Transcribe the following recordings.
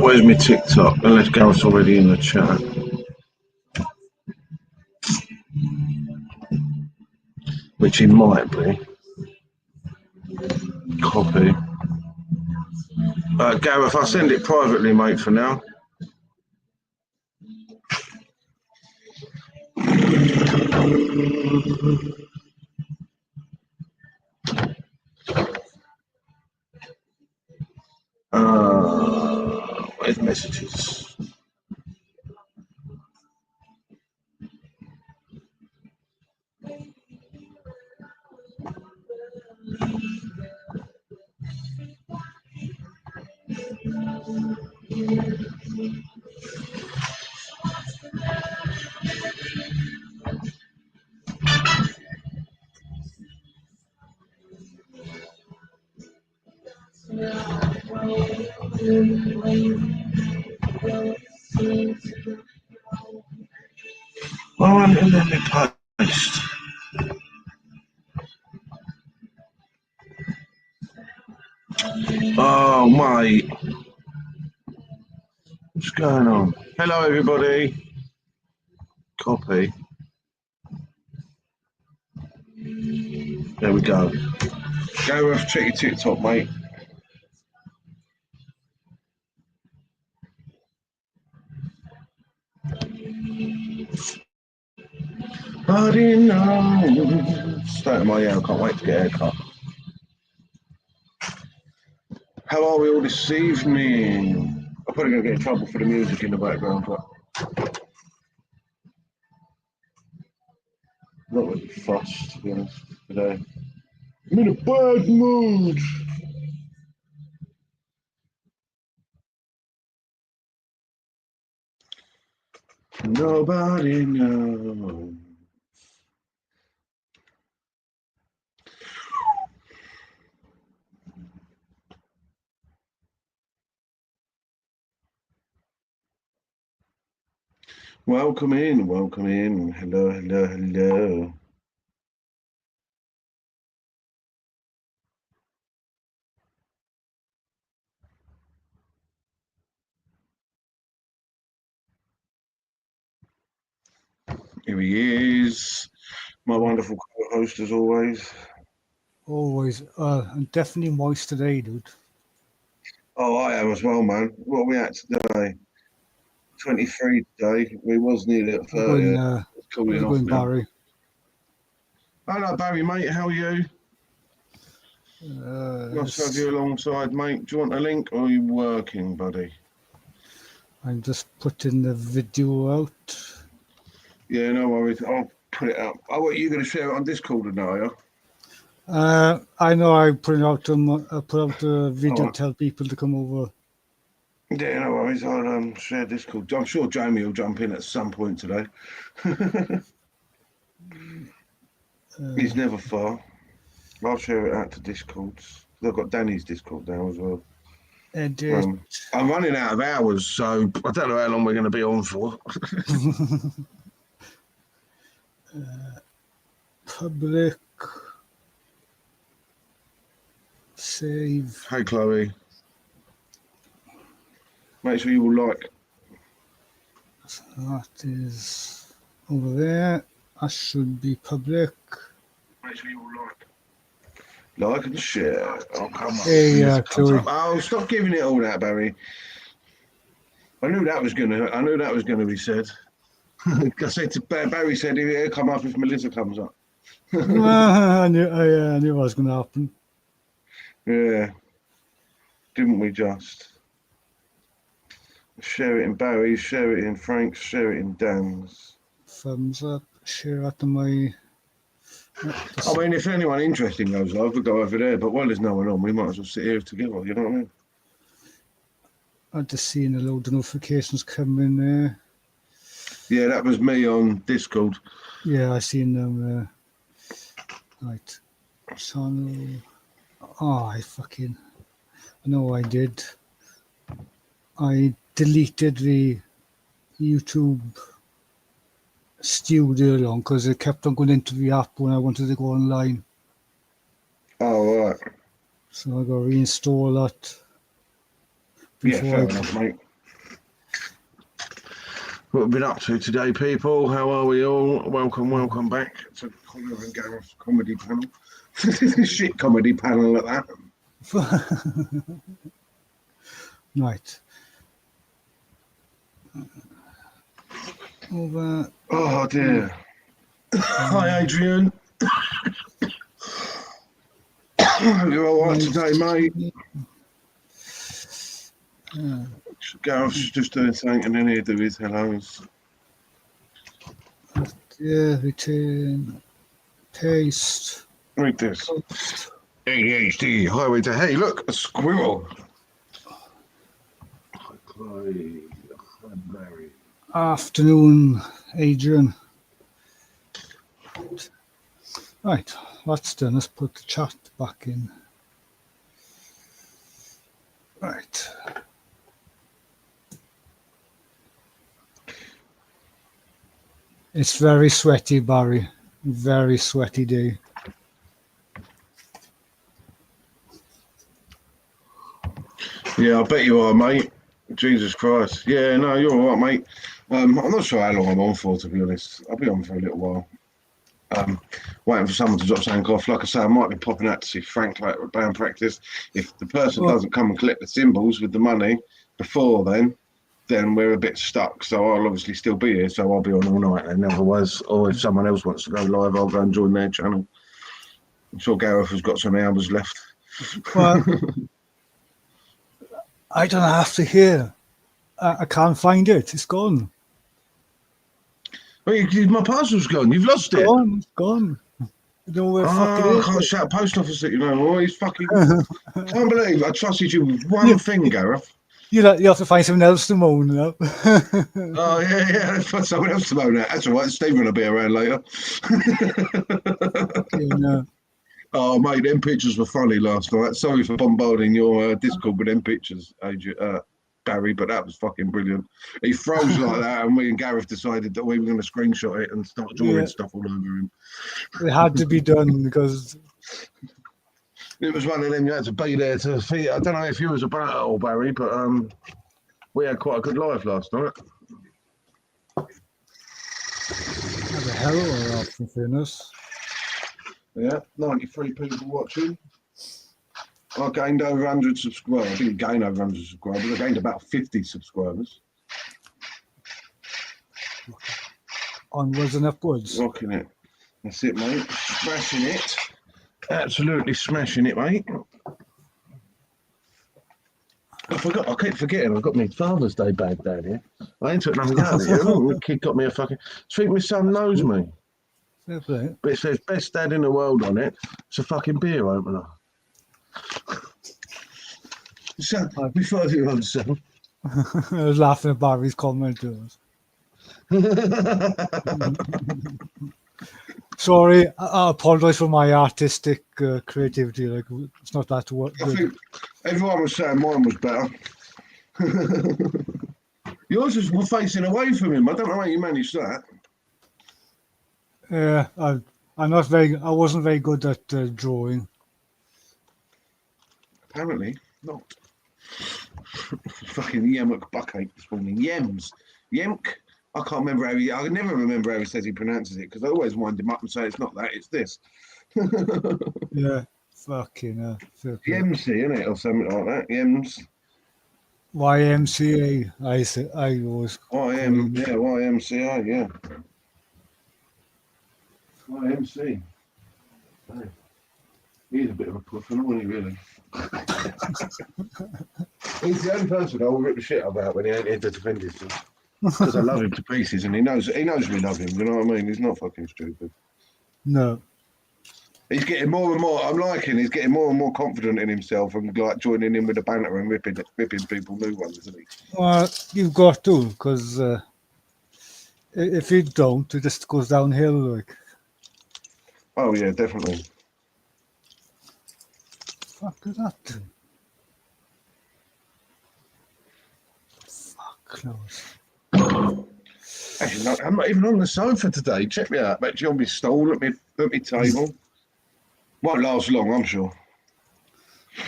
Where's my TikTok? Unless Gareth's already in the chat. Which he might be. Copy. Gareth, I'll send it privately, mate, for now. Where's messages? Well, I'm in the post. Oh, mate. What's going on? Hello, everybody. Copy. There we go. Gareth, check your TikTok, mate. I didn't know. Starting my hair, I can't wait to get a haircut. How are we all this evening? I'm probably going to get in trouble for the music in the background, but not really fussed, to be honest, today. I'm in a bad mood. Nobody knows. Welcome in, welcome in. Hello, hello, hello. Here he is, my wonderful co-host as always. Always. I'm definitely moist today, dude. Oh, I am as well, man. What are we at today? 23 today. We was nearly at 30. It's cooling off now. Barry. Hello, Barry, mate. How are you? Nice to have you alongside, mate. Do you want a link or are you working, buddy? I'm just putting the video out. Yeah, no worries. I'll put it out. Oh, what, are you going to share it on Discord or no, are you? I know I put out the video to tell people to come over. Yeah, no worries. I'll share Discord. I'm sure Jamie will jump in at some point today. He's never far. I'll share it out to Discords. I've got Danny's Discord now as well. I'm running out of hours, so I don't know how long we're going to be on for. Public. Save. Hey, Chloe. Make sure you all like. So that is over there. That should be public. Make sure you all like. Like and share. Oh, come on. Hey, Chloe. Oh, stop giving it all that, Barry. I knew that was gonna be said. I said to Barry said he'll come up if Melissa comes up. I knew it was going to happen. Yeah. Didn't we just? Share it in Barry's, share it in Frank's, share it in Dan's. Thumbs up, share it to my... I mean, if anyone interesting goes live, we'll go over there, but while there's no one on, we might as well sit here together, you know what I mean? I've just seen a load of notifications come in there. Yeah, that was me on Discord. Yeah, I seen them. Right. Channel. Oh, I know I did. I deleted the YouTube studio long because it kept on going into the app when I wanted to go online. Oh, right. So I got to reinstall that. Yeah, fair enough, mate. What have we been up to today, people? How are we all? Welcome back to Connar and Gareth's comedy panel. Shit comedy panel at that. Right. Over. Oh dear. Hi, Adrian. You're all right today, mate? Gareth's just doing something and then he'll do his hellos. Yeah, return. Paste. Read this. ADHD, highway to hey, look, a squirrel. Afternoon, Adrian. Right, that's done. Let's put the chat back in. Right. It's very sweaty, Barry. Very sweaty day. Yeah, I bet you are, mate. Jesus Christ. Yeah, no, you're all right, mate. I'm not sure how long I'm on for, to be honest. I'll be on for a little while. Waiting for someone to drop something off. Like I say, I might be popping out to see Frank like band practice. If the person doesn't come and collect the cymbals with the money before then we're a bit stuck. So I'll obviously still be here. So I'll be on all night then. Otherwise, or if someone else wants to go live, I'll go and join their channel. I'm sure Gareth has got some hours left. Well, I don't have to hear. I can't find it. It's gone. Oh, my parcel's gone. You've lost it. It's gone. I don't know where fucking I can't shout post office at you no more. He's fucking. Can't believe I trusted you with one thing, Gareth. You have to find someone else to moan now. Oh yeah. Let's find someone else to moan at. That's all right. Stephen will be around later. Oh mate, them pictures were funny last night. Sorry for bombarding your Discord with them pictures, Barry, but that was fucking brilliant. He froze like that, and we and Gareth decided that we were going to screenshot it and start drawing stuff all over him. It had to be done because it was one of them you had to be there to see. I don't know if you was about it all, Barry, but we had quite a good live last night. Had a hell of a lot for fairness. Yeah, 93 people watching. I gained over 100 subscribers. I didn't gain over 100 subscribers. I gained about 50 subscribers. Onwards and upwards. Rocking it. That's it, mate. Smashing it. Absolutely smashing it, mate. I forgot. I keep forgetting. I've got my Father's Day bag down here. I ain't took nothing out of it. The kid got me a fucking. I think my son knows me. But it says best dad in the world on it. It's a fucking beer opener. So, my 5-year-old son. I was laughing at Barry's comment to us. Sorry, I apologise for my artistic creativity. Like, it's not that good. I think everyone was saying mine was better. Yours was facing away from him. I don't know how you managed that. Yeah, I wasn't very good at drawing. Apparently not. Fucking Yemuk buckache this morning. Yems. Yemk. I can't remember I never remember how he says he pronounces it because I always wind him up and say it's not that, it's this. Yeah, fucking Yemsy, isn't it? Or something like that. Yems. YMCA, I always YMCA, yeah. YMC. Oh. He's a bit of a puffin, isn't he, really? He's the only person I will rip the shit about when he ain't here to defend himself. Because I love him to pieces and he knows we love him, you know what I mean? He's not fucking stupid. No. He's getting more and more, he's getting more and more confident in himself and like joining in with the banter and ripping people new ones, isn't he? Well, you've got to, because if you don't, it just goes downhill, like. Oh yeah, definitely. Fuck is that? Fuck close. Actually, no, I'm not even on the sofa today. Check me out. I'm actually on my stool at my table. Won't last long, I'm sure.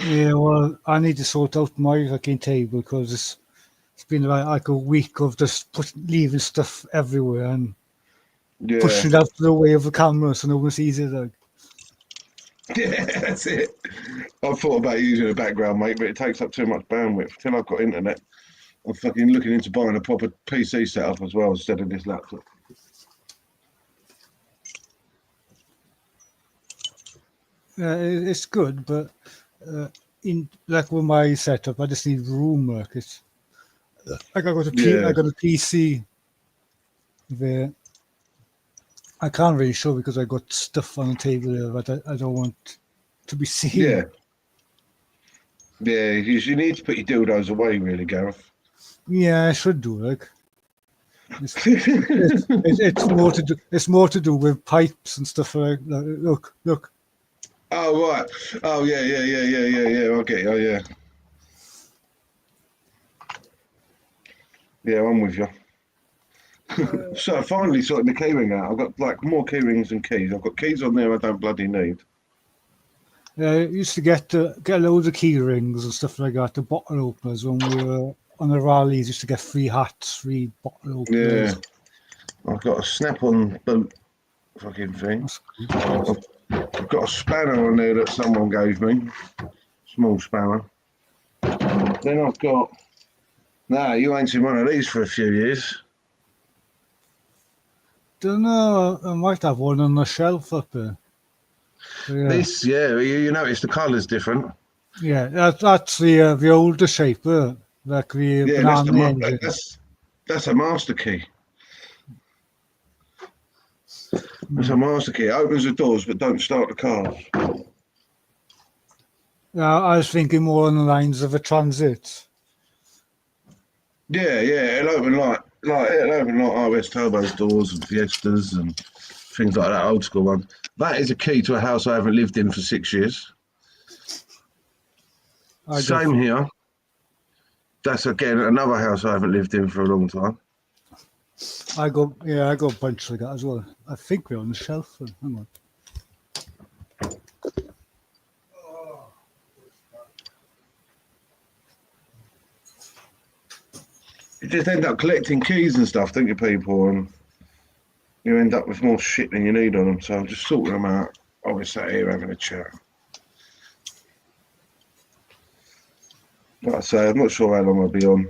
Yeah, well, I need to sort out my fucking table because it's been like a week of just leaving stuff everywhere and Yeah. pushing it out of the way of the camera so no one sees it. Like. Yeah, that's it. I've thought about using a background, mate, but it takes up too much bandwidth. Till I've got internet, I'm fucking looking into buying a proper PC setup as well instead of this laptop. It's good, but in like with my setup, I just need room work. It's like I got Yeah. a PC there. I can't really show because I got stuff on the table there that I don't want to be seen. Yeah. Yeah, you need to put your dildos away, really, Gareth. Yeah, I should do like. It's more to do. It's more to do with pipes and stuff like. Look. Oh right. Oh yeah. Okay. Oh yeah. Yeah, I'm with you. So I finally sorted the keyring out. I've got like more keyrings than keys. I've got keys on there I don't bloody need. Yeah, I used to get loads of key rings and stuff like that. The bottle openers when we were on the rallies. Used to get free hats, free bottle openers. Yeah. I've got a snap-on boot fucking thing. I've got a spanner on there that someone gave me. Small spanner. Then I've got... Nah, you ain't seen one of these for a few years. Don't know. I might have one on the shelf up there. Yeah. This, yeah, you notice the colour's different. Yeah, that's the older shape, like the Yeah, banana engine. that's a master key. It's a master key. It opens the doors but don't start the cars. I was thinking more on the lines of a transit. Yeah, it'll open like RS Turbo's doors and Fiestas and things like that, old school ones. That is a key to a house I haven't lived in for 6 years. Same here. That's again another house I haven't lived in for a long time. I got a bunch like that as well. I think we're on the shelf. Hang on. You just end up collecting keys and stuff, don't you, people? And you end up with more shit than you need on them. So I'm just sorting them out. I'll be sat here having a chat. Like I say, I'm not sure how long I'll be on.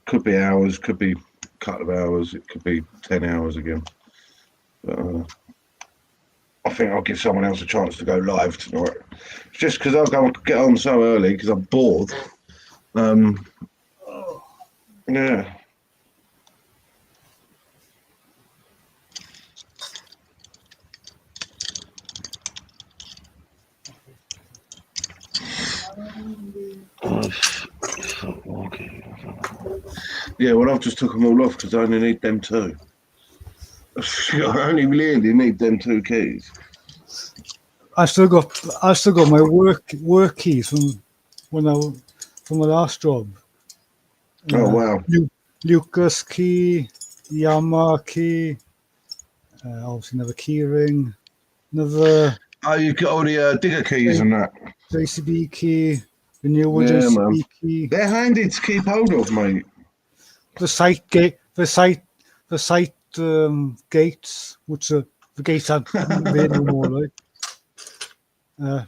Could be hours, could be a couple of hours, it could be 10 hours again. But I think I'll give someone else a chance to go live tonight. It's just because I'll go get on so early because I'm bored. Yeah. Yeah, well, I've just took them all off because I only need them two. I only really need them two keys. I still got my work keys from from the last job. Oh wow! Lucas key, Yamaha key, obviously another key ring, another. Oh, you got all the digger keys and that. JCB key, the new one JCB key. They're handy to keep hold of, mate. The site gate, gates, which the gates aren't there no more, like.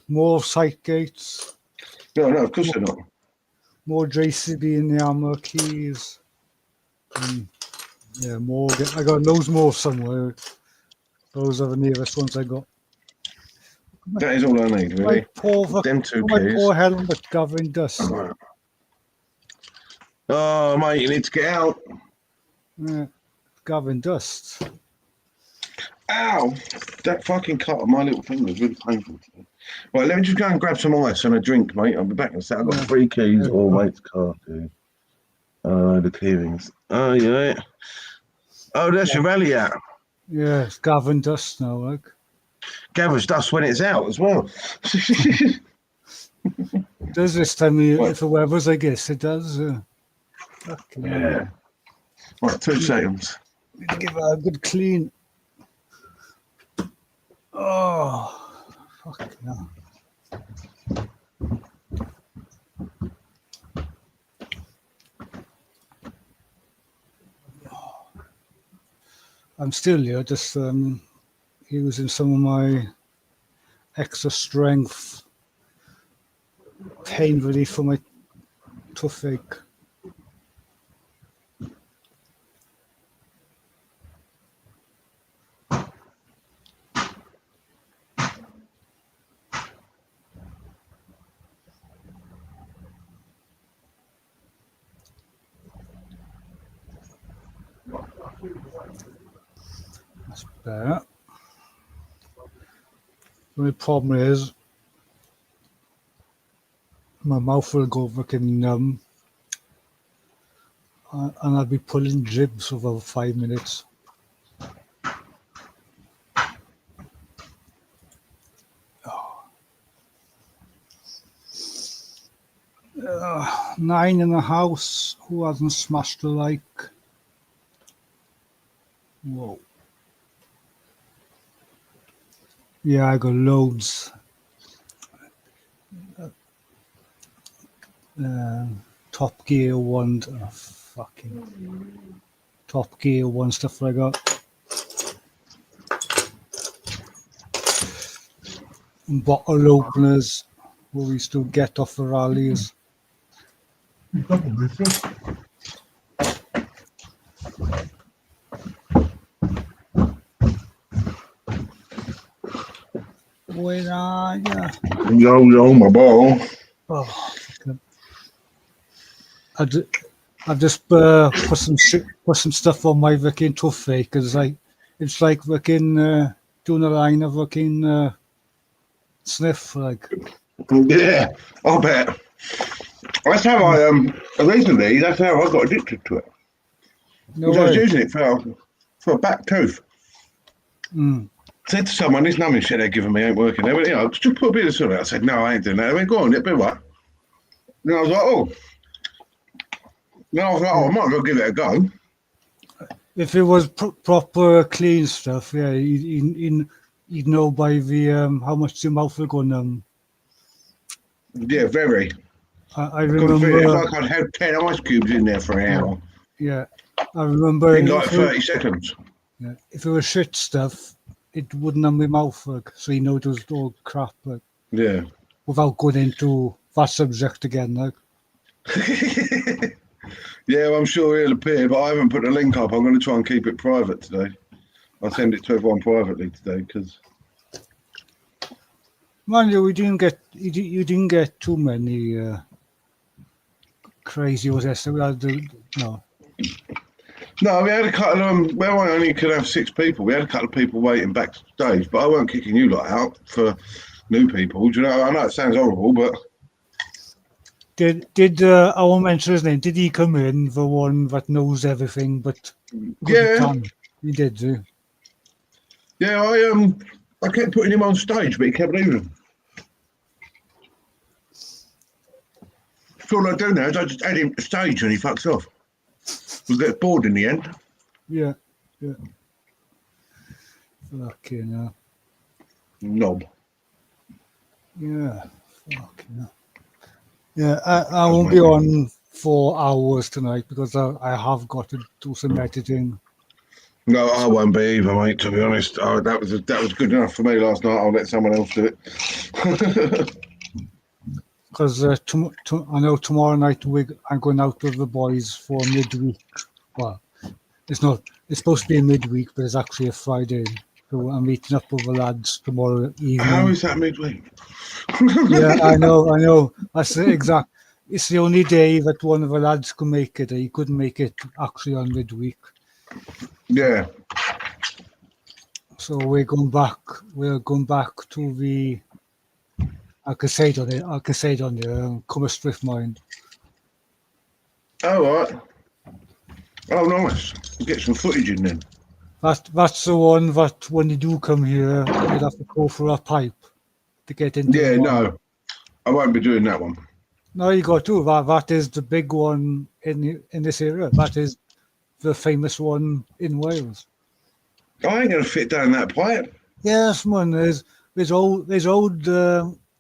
More site gates. No, of course they're not. More JCB in the armor keys. Yeah, more. I got loads more somewhere. Those are the nearest ones I got. That is all I need, really. Them two keys. My poor helmet covering dust. Oh, mate, you need to get out. Yeah, covering dust. Ow! That fucking cut on my little finger is really painful. Right, let me just go and grab some ice and a drink, mate. I'll be back in a sec. I've got 3 keys. Oh, mate's car, dude. Oh, the keyrings. Oh, yeah. Oh, that's your rally out. Yeah, it's gathering dust now, like. Gathers dust when it's out as well. Does this time if the weather's, I guess it does. Yeah. Right, 2 seconds. Need to give it a good clean. Oh, fucking hell. I'm still here, just using some of my extra strength pain relief for my toothache. That's better. The only problem is my mouth will go fucking numb and I'll be pulling jibs for about 5 minutes. Oh. 9 in the house. Who hasn't smashed a like? Whoa. Yeah, I got loads. Top Gear 1. Oh, fucking. Top Gear 1 stuff like that. And bottle openers where we used to get off the rallies. Where are you? Yo, my ball. Oh, I've just put some stuff on my fucking toothache because it's like fucking doing a line of fucking sniff like. Yeah, I bet. That's how I recently. That's how I got addicted to it. No I was way. using it for a back tooth. Said to someone, this numbing shit they're giving me ain't working. They went, just put a bit of something. I said, no, I ain't doing that. They went, go on, it'll be what? And I was like, oh. No, I was like, I might as well give it a go. If it was proper clean stuff, yeah, you'd know by the how much your mouth will go numb. Yeah, very. I remember. It's like I'd had 10 ice cubes in there for an hour. Yeah, I remember. In like 30 seconds. Yeah, if it was shit stuff, it wouldn't numb my mouth, like, so you know it was all crap. Like, yeah. Without going into that subject again, like. Yeah, well, I'm sure he'll appear, but I haven't put the link up. I'm going to try and keep it private today. I'll send it to everyone privately today because. Man, you didn't get too many crazy was there. No. No, we had a couple of well, I only could have 6 people. We had a couple of people waiting backstage, but I weren't kicking you lot out for new people. Do you know? I know it sounds horrible, but did I won't mention his name? Did he come in, the one that knows everything but couldn't He did, too. Yeah, I kept putting him on stage, but he kept leaving. So all I do now is I just add him to stage and he fucks off. We'll get bored in the end. Yeah. Fucking hell. Knob. Yeah. Fucking hell. Yeah, I won't be on 4 hours tonight because I have got to do some editing. No, I won't be either, mate, to be honest. That was good enough for me last night. I'll let someone else do it. Because I know tomorrow night I'm going out with the boys for midweek. Well, it's supposed to be a midweek, but it's actually a Friday. So I'm meeting up with the lads tomorrow evening. How is that midweek? Yeah, I know. That's the exact. It's the only day that one of the lads could make it. He couldn't make it actually on midweek. Yeah. So we're going back to the. I can say it on the Cumberstriff mine. Oh, right. Oh, nice. We'll get some footage in then. That's the one that when you do come here, you'd have to go for a pipe to get into. Yeah, no, I won't be doing that one. No, you got to. That is the big one in this area. That is the famous one in Wales. I ain't gonna fit down that pipe. Yes, man. There's old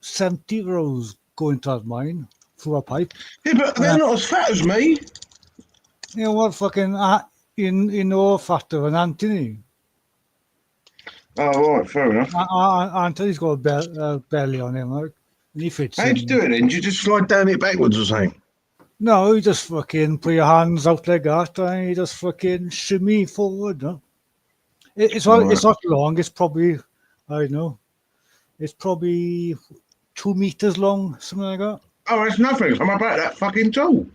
70 rows go into that mine through a pipe. Yeah, but they're not as fat as me. You know what, fucking, you know, fatter than Anthony. Oh, right, fair enough. Anthony's got a belly on him, like, and he fits How'd in. you do it then? Did you just slide down it backwards or something? No, you just fucking put your hands out like that and you just fucking shimmy forward. No? It's not long. It's probably, I don't know, it's probably 2 meters long, something like that. Oh, it's nothing. I'm about that fucking tall.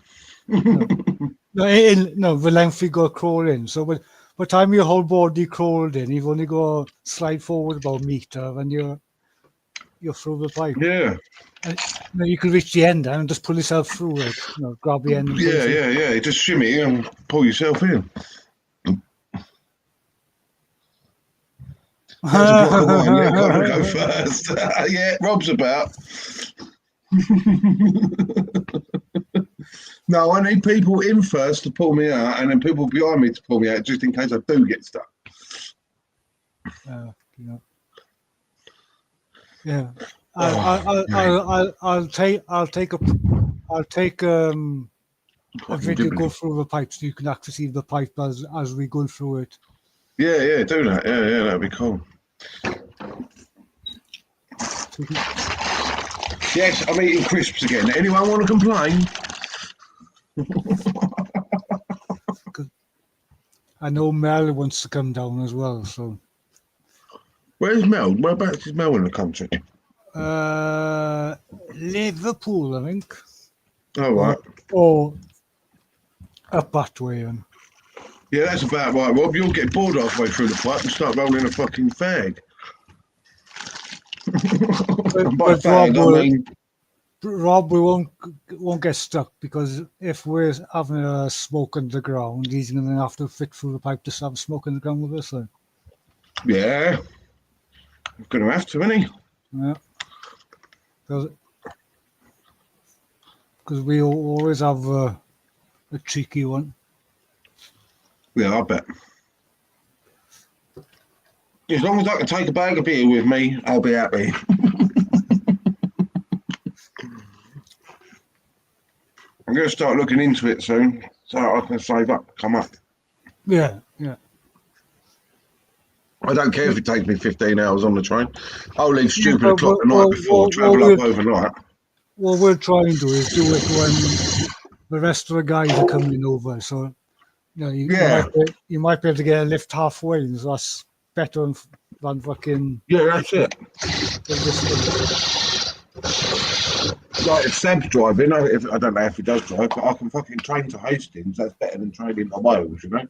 No, the length you got crawling. So by the time your whole body crawled in, you've only got to slide forward about a meter and you're through the pipe. Yeah. And you can reach the end and just pull yourself through it. Grab the end. And Yeah. You just shimmy and pull yourself in. There's a block of wine. Yeah, gotta go first. Yeah, Rob's about. No, I need people in first to pull me out, and then people behind me to pull me out, just in case I do get stuck. Yeah. I'll take a video go through the pipe so you can actually see the pipe as we go through it. Yeah, do that. Yeah, that'd be cool. Yes, I'm eating crisps again. Anyone want to complain? I know Mel wants to come down as well, so. Where's Mel? Whereabouts is Mel in the country? Liverpool, I think. Oh, right. Or up that way. Yeah, that's about right, Rob. You'll get bored halfway through the pipe and start rolling a fucking fag. But Rob, we won't get stuck because if we're having a smoke underground, he's going to have to fit through the pipe to have smoke in the ground with us. So. Yeah, we're going to have to, isn't he? Yeah, because we always have a cheeky one. Yeah, I bet. As long as I can take a bag of beer with me, I'll be happy. I'm going to start looking into it soon so I can save up, come up. Yeah. I don't care if it takes me 15 hours on the train. I'll leave stupid o'clock the night before, travel up overnight. What we're trying to do is do it when the rest of the guys are coming over. So, you might be able to get a lift halfway. So that's better than fucking... Yeah, that's it. Like if Sam's driving, I don't know if he does drive, but I can fucking train to Hastings. That's better than training to Wales, you know?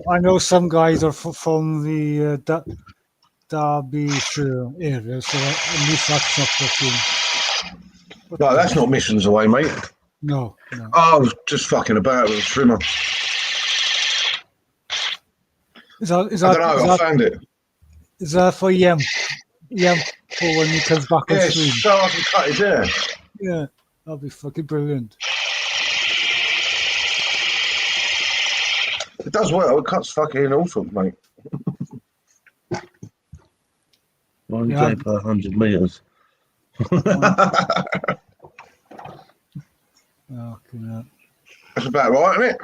I know some guys are from the Derbyshire area, so at least that's not fucking... No, that's not missions away, mate. No. Oh, I was just fucking about with a trimmer. I don't know, I found it. Is that for Yem for when he comes back on stream? So I can cut his hair. Yeah, that'll be fucking brilliant. It does well, it cuts fucking awesome, mate. 1K per 100 metres. That's about right, isn't it?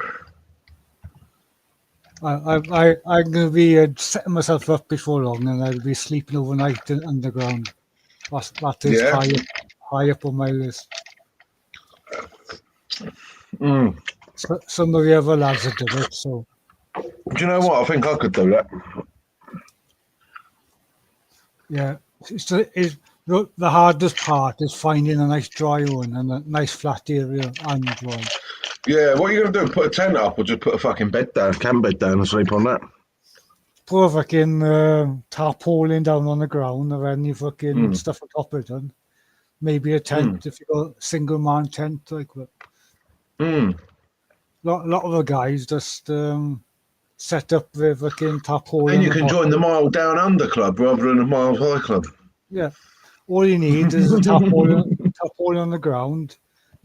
I'm going to be setting myself up before long, and I'll be sleeping overnight underground. That is high up on my list. So, some of the other lads have done it. So, do you know what? I think I could do that. Yeah, the hardest part is finding a nice dry one and a nice flat area and dry. Yeah, what are you going to do? Put a tent up or just put a fucking bed down, camp bed down and sleep on that? Put a fucking tarpaulin down on the ground or any fucking stuff on top of it. And maybe a tent if you got a single man tent like that. Lot of the guys just set up the fucking tarpaulin. And you can join the Mile Down Under Club rather than a Miles High Club. Yeah. All you need is a tarpaulin on the ground.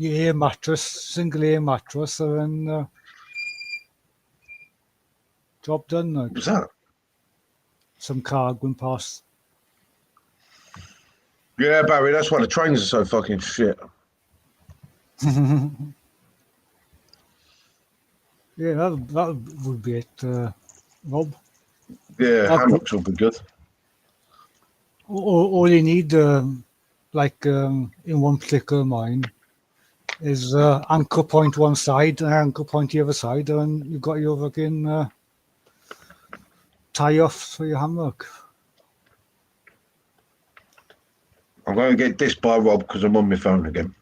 Your air mattress, single air mattress, and then job done. Like. What's that? some car going past. Yeah, Barry, that's why the trains are so fucking shit. Yeah, that would be it, Rob. Yeah, hammocks will be good. All you need, like in one particular mine, is anchor point one side and anchor point the other side, and you've got your fucking tie off for your hammock. I'm going to get dissed by Rob because I'm on my phone again.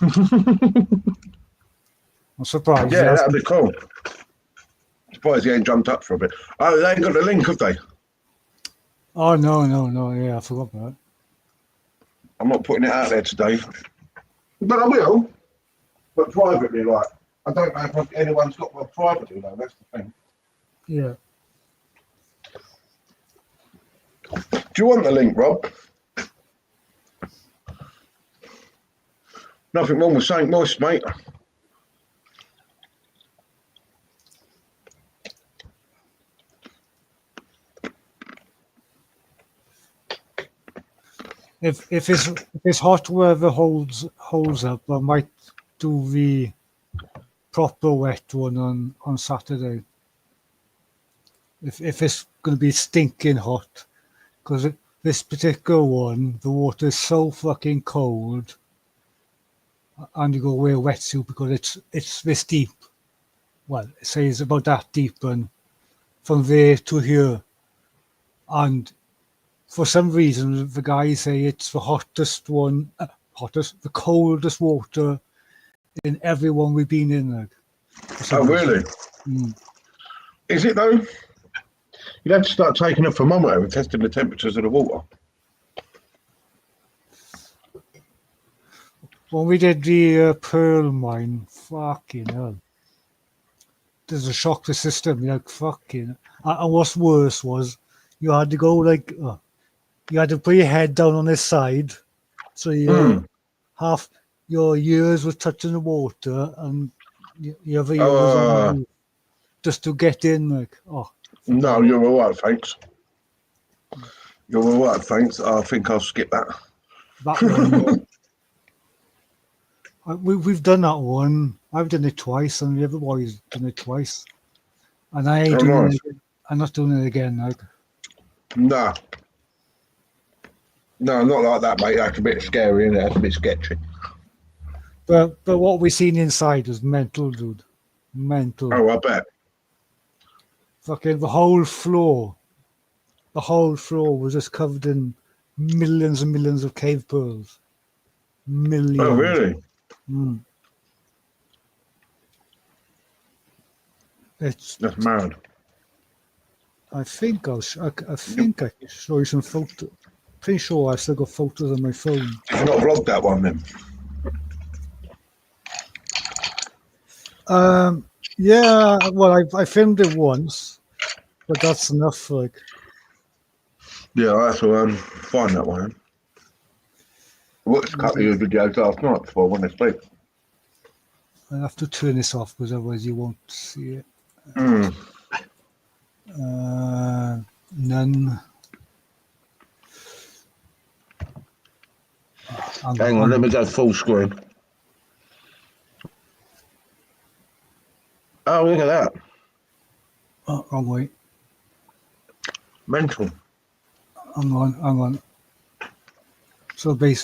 I'm surprised. Yeah, that'd be cool. Surprised he ain't jumped up for a bit. Oh, they ain't got the link, have they? Oh, no. Yeah, I forgot about it. I'm not putting it out there today. But I will. But privately, like, I don't know if anyone's got one privately, though. That's the thing. Yeah. Do you want the link, Rob? Nothing wrong with saying nice, mate. If it's hot weather holds up, I might do the proper wet one on Saturday. If it's going to be stinking hot, because this particular one, the water is so fucking cold, and you go wear a wetsuit because it's this deep. Well, it says about that deep, and from there to here, and for some reason, the guys say it's the hottest one, the coldest water in every one we've been in. Like, oh, really? Is it though? You'd have to start taking a thermometer and testing the temperatures of the water. When we did the pearl mine, fucking hell. There's a shock to the system, like fucking. And what's worse was you had to go like, you had to put your head down on this side, so half your ears were touching the water, and your other ear was on the roof, just to get in. Like, no, you're all right, thanks. You're all right, thanks. I think I'll skip that. That one. We've done that one. I've done it twice, and the other boys done it twice. And I ain't doing it. I'm not doing it again. Like. No. No, not like that, mate. That's a bit scary, isn't it? That's a bit sketchy. But what we seen inside was mental, dude. Mental. Oh, I bet. Fucking the whole floor was just covered in millions and millions of cave pearls. Millions. Oh, really? That's mad. I think I can show you some photos. Pretty sure I still got photos on my phone. Did you not vlog that one then? Yeah, well, I filmed it once, but that's enough. Like, yeah, I have to find that one. I watched a couple of your videos last night before I went to sleep. I have to turn this off because otherwise you won't see it. None. Hang on, let me go full screen. Oh, look at that. Oh, wrong way. Mental. Hang on. So hang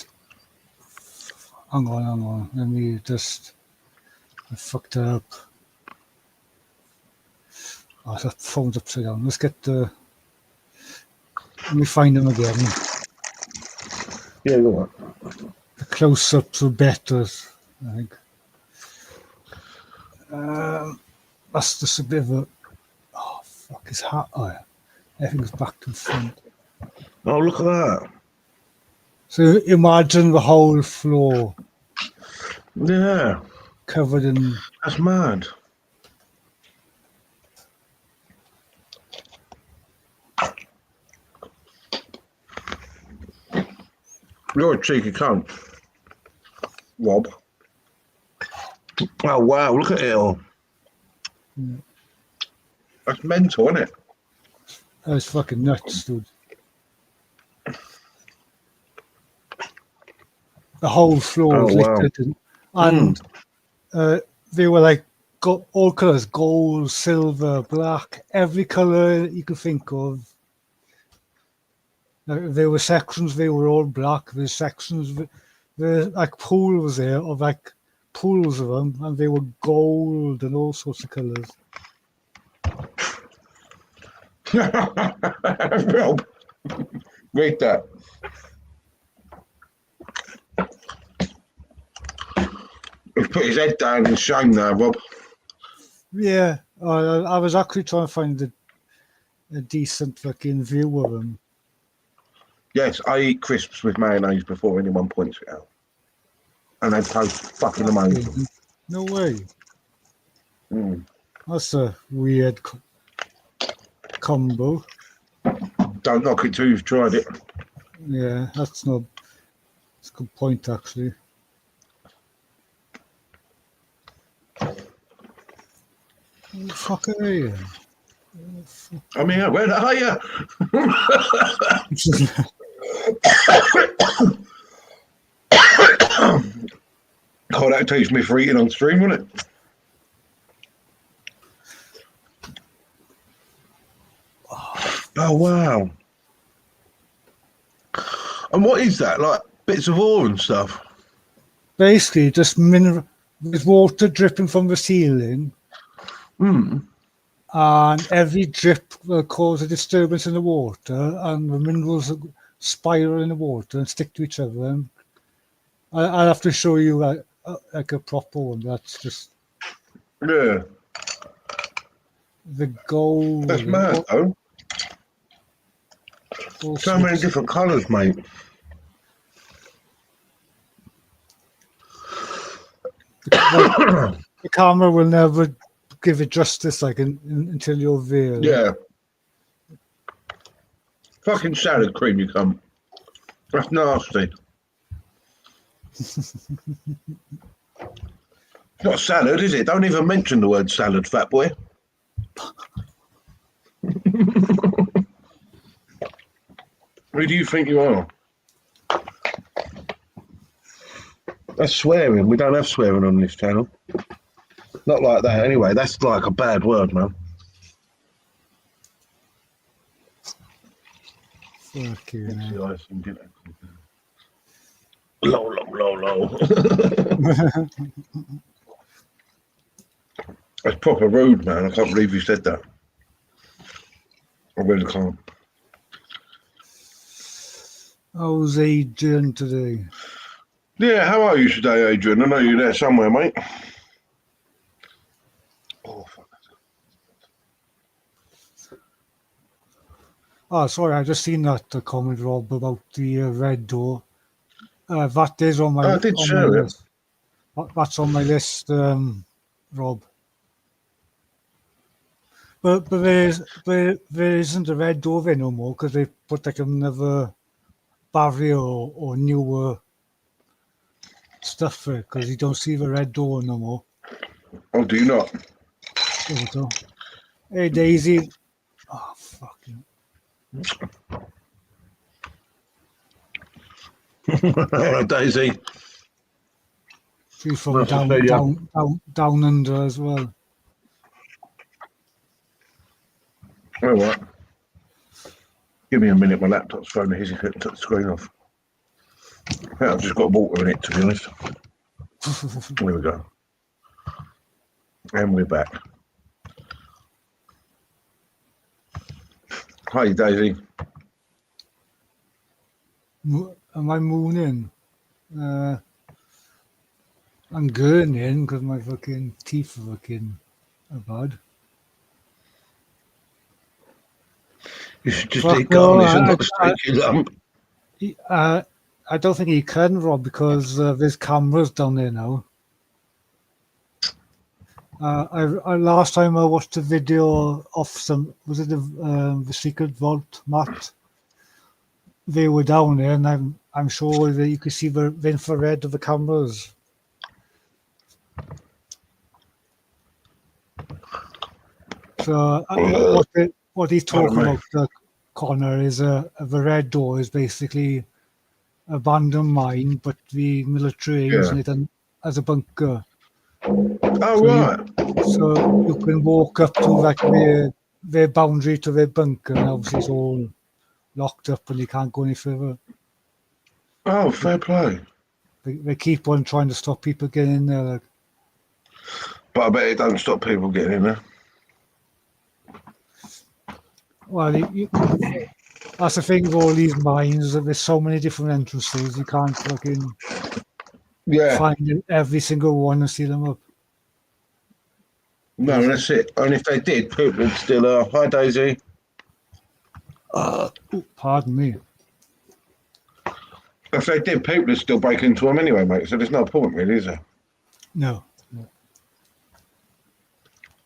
on. Let me just, I fucked it up. Oh, that phone's upside down. Let's get let me find them again. Yeah, go on. The close-ups are better, I think. That's just a bit of a, oh fuck, his hat. Oh, yeah. Everything's back to the front. Oh, look at that. So imagine the whole floor. Yeah. Covered in. That's mad. You're a cheeky cunt, Rob. Oh, wow, look at it all. Yeah. That's mental, isn't it? It's fucking nuts, dude. The whole floor was lit, and they were like all colours: gold, silver, black, every colour you could think of. There were sections; they were all black. There's sections, there like pools there of like pools of them, and they were gold and all sorts of colours. Rob, read that. He's put his head down in shame now, Rob. Yeah, I was actually trying to find a decent fucking view of them. Yes, I eat crisps with mayonnaise before anyone points it out. And they taste fucking amazing. No way. Mm. That's a weird combo. Don't knock it till you've tried it. Yeah, that's a good point, actually. Where the fuck are you? I'm here. Where are you? Oh, that takes me for eating on stream, wouldn't it? Oh, wow. And what is that? Like bits of ore and stuff? Basically, just with water dripping from the ceiling. And every drip will cause a disturbance in the water, and the minerals spiral in the water and stick to each other. And I'll have to show you like a proper one. That's just the gold. That's mad, though. So many different colours, mate. The camera will never give it justice, like until you're there. Yeah. Fucking salad cream, you come. That's nasty. It's not salad, is it? Don't even mention the word salad, fat boy. Who do you think you are? That's swearing. We don't have swearing on this channel. Not like that, anyway. That's like a bad word, man. Fuck you, man. Low. That's proper rude, man. I can't believe you said that. I really can't. How's Adrian today? Yeah, how are you today, Adrian? I know you're there somewhere, mate. Oh, fuck. Oh, sorry, I just seen that comment, Rob, about the red door. That is on my, I did share it. list. That's on my list, Rob. But there isn't a red door there no more because they put like another barrier or newer stuff there because you don't see the red door no more. Oh, do you not? So, hey, Daisy. Oh, fucking. Daisy. She's from down under as well. All right. Give me a minute. My laptop's phone is took the screen off. I've just got water in it, to be honest. There we go. And we're back. Hi, Daisy. Am I mooning? I'm gurning because my fucking teeth are bad. You should just eat garnish and not steak you lump. I don't think he can, Rob, because there's cameras down there now. Last time I watched a video of the secret vault, Matt? They were down there, and I'm sure that you could see the infrared of the cameras. So what he's talking about, Connar, is the red door is basically abandoned mine, but the military are using it as a bunker. Oh, right. So you can walk up to like their boundary to their bunker, and obviously it's all locked up and you can't go any further. Oh, fair play. They keep on trying to stop people getting in there. Like. But I bet it doesn't stop people getting in there. Well, that's the thing with all these mines, that there's so many different entrances, you can't fucking find every single one and seal them up. No, that's it. And if they did, people would still. Hi, Daisy. Pardon me. If they did, people would still break into them anyway, mate. So there's no point, really, is there? No.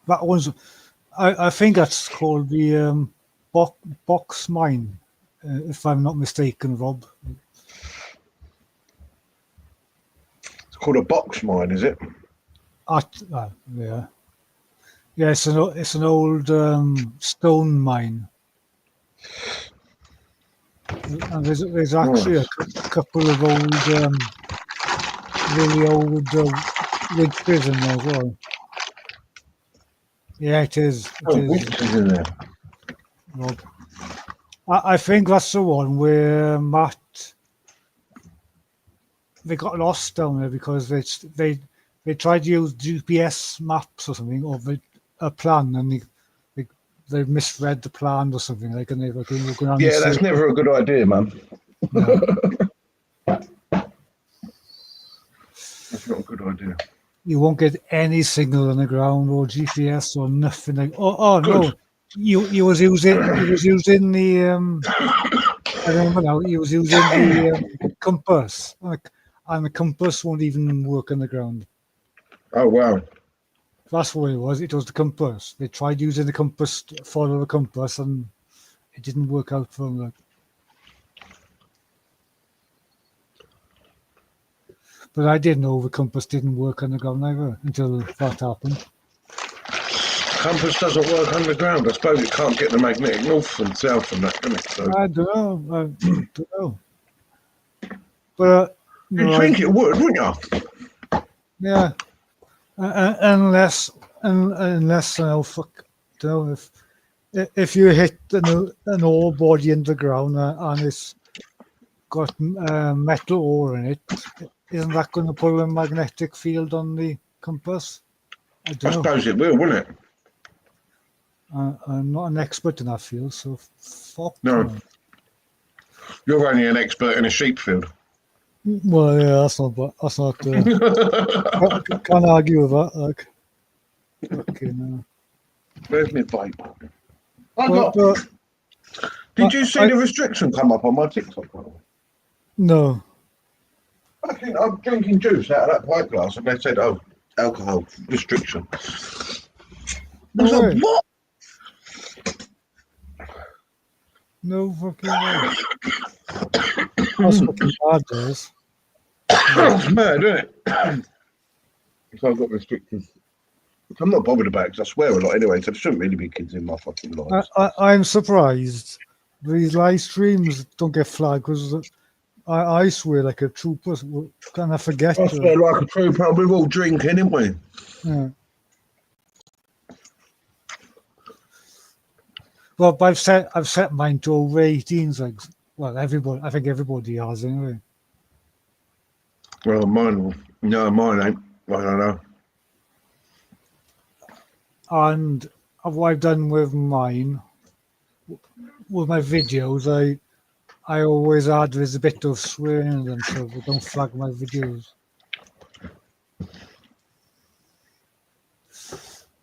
That one's. I think that's called the box mine, if I'm not mistaken, Rob. It's called a box mine, is it? Yeah. Yeah, it's an old stone mine. And there's actually a couple of old, really old witches in there as well. Yeah, it is. Witches in there. Rob. I think that's the one where they got lost down there because they tried to use GPS maps or something, or a plan, and they misread the plan or something. Like, and they were going on. Yeah, that's never a good idea, man. No. That's not a good idea. You won't get any signal on the ground or GPS or nothing. Like, no, he was using the I remember now. He was using the compass, and the compass won't even work on the ground. Oh wow. That's what it was. It was the compass. They tried using the compass to follow the compass, and it didn't work out for them. Like. But I didn't know the compass didn't work on the ground either until that happened. Compass doesn't work underground. I suppose it can't get the magnetic north and south and that, can it? So. I don't know. But you'd think it would, wouldn't you? Yeah. Unless if you hit an ore body in the ground and it's got metal ore in it, isn't that going to pull a magnetic field on the compass? I suppose it will, wouldn't it? I'm not an expert in that field, so fuck. No. You're only an expert in a sheep field. Well, yeah, that's not. Can't argue with that. Like, fucking. Where's my bike? Did you see the restriction come up on my TikTok? No. I'm drinking juice out of that pint glass, and they said, "Oh, alcohol restriction." I was like, "What?" No fucking way. That's fucking bad, Des. It's mad, isn't it? So I've got restrictions. I'm not bothered about it because I swear a lot anyway, so there shouldn't really be kids in my fucking lives. I'm surprised these live streams don't get flagged because I swear like a trooper. Can I forget? I swear like a trooper. We're all drinking, ain't we? Yeah. Well, I've set mine to over 18s. Like, well, I think everybody has anyway. Well, mine ain't. I don't know. And what I've done with mine, with my videos, I always add there's a bit of swearing in them so they don't flag my videos.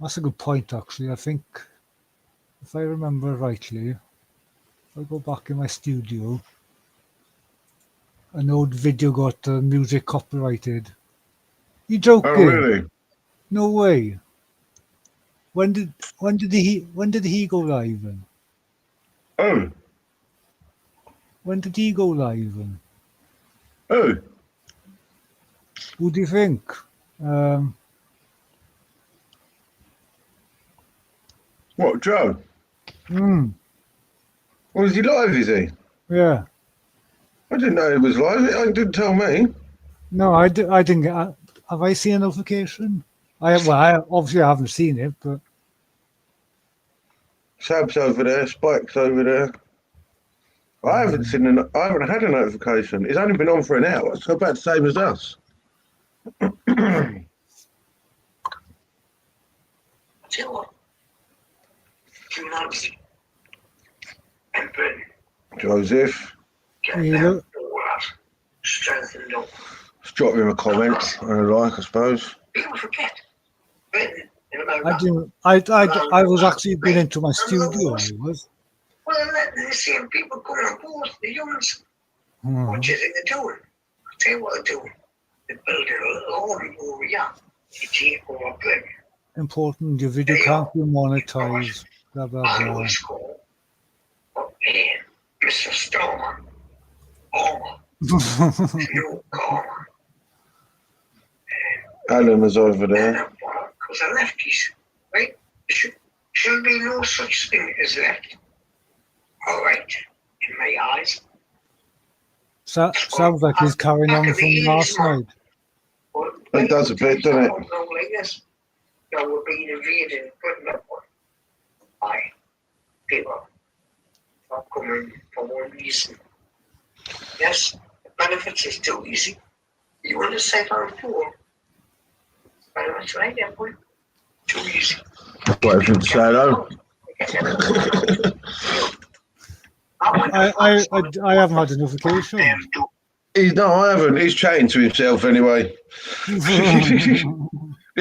That's a good point, actually. I think, if I remember rightly, if I go back in my studio, an old video got music copyrighted. You joking? Oh, really? No way. When did he go live then? Oh. When did he go live then? Oh. Who do you think? What, Joe? Mm. Well, is he live, is he? Yeah. I didn't know he was live. It didn't tell me. No, I didn't get. Have I seen a notification? I obviously I haven't seen it, but Sab's over there. Spike's over there. I haven't I haven't had a notification. It's only been on for an hour. It's about the same as us. Tell you what, humanity and Britain Joseph, getting them all out, strengthened up. let's drop him a comment and a like, I suppose. People forget. Britain, I didn't. I was actually going into my studio. I was. Well, they're seeing people coming on board, the humans. What do you think they're doing? I'll tell you what they're doing. They're building a little army over here to take over Britain. Important, your video can't be monetized. Blah blah I blah. was called Mr. Stormer. No Connar. Alan is over there. Because they're lefties, right? There should be no such thing as left. All right, in my eyes. Sounds like he's carrying on from last night. It does a bit, doesn't it? Like this. We're being invaded Britain by people not coming for one reason. Yes, the benefits is too easy. You want to save our poor? Benefits right there, boy. Too easy. What if it's so? I haven't had a notification. I haven't. He's chatting to himself anyway. He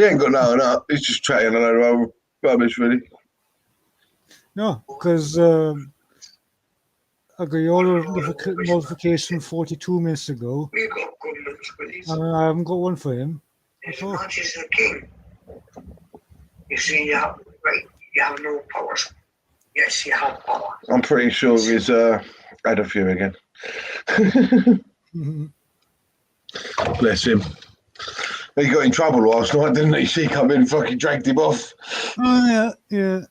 ain't got nothing up. He's just chatting a load of rubbish, really. No, because I got your notification 42 minutes ago. We got governments with these. And I haven't got one for him. His Majesty the King. You see, you have no powers. Yes, you have power. I'm pretty sure he's had a few again. Bless him. He got in trouble last night, didn't he? She come in and fucking dragged him off. Oh, yeah.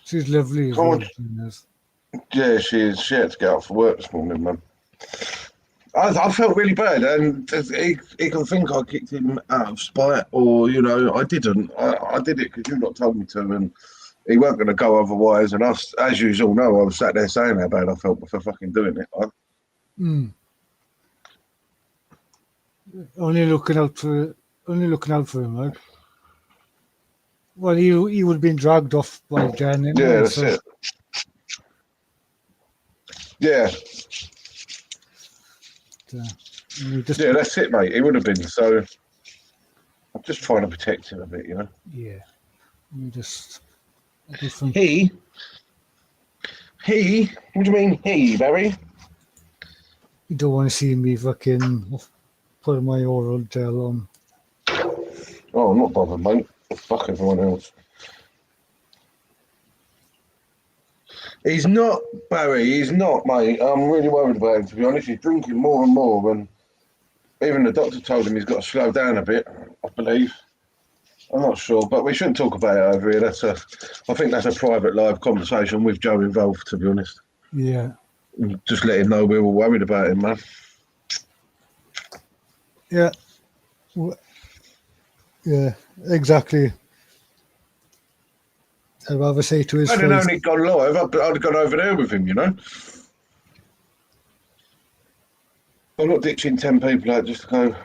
She's lovely as well. Yeah, she is. She had to get out for work this morning, man. I felt really bad, and he can think I kicked him out of spite, or, I didn't. I did it because you lot told me to, and he weren't going to go otherwise. And us, as you all know, I was sat there saying how bad I felt for fucking doing it. Only looking out for him, like. Well, he would have been dragged off by Jen. Yeah, that's it. Yeah. Yeah, that's it, mate. He would have been. So I'm just trying to protect him a bit, Yeah. He? What do you mean he, Barry? You don't want to see me fucking put my oral gel on. Oh, I'm not bothered, mate. Fuck everyone else. He's not, Barry. He's not, mate. I'm really worried about him, to be honest. He's drinking more and more, and even the doctor told him he's got to slow down a bit, I believe. I'm not sure, but we shouldn't talk about it over here. I think that's a private live conversation with Joe involved, to be honest. Yeah. Just let him know we're all worried about him, man. Yeah. Yeah, exactly. I'd rather say to his face. I'd have known he'd gone live. I'd have gone over there with him, I'm not ditching 10 people out just to go.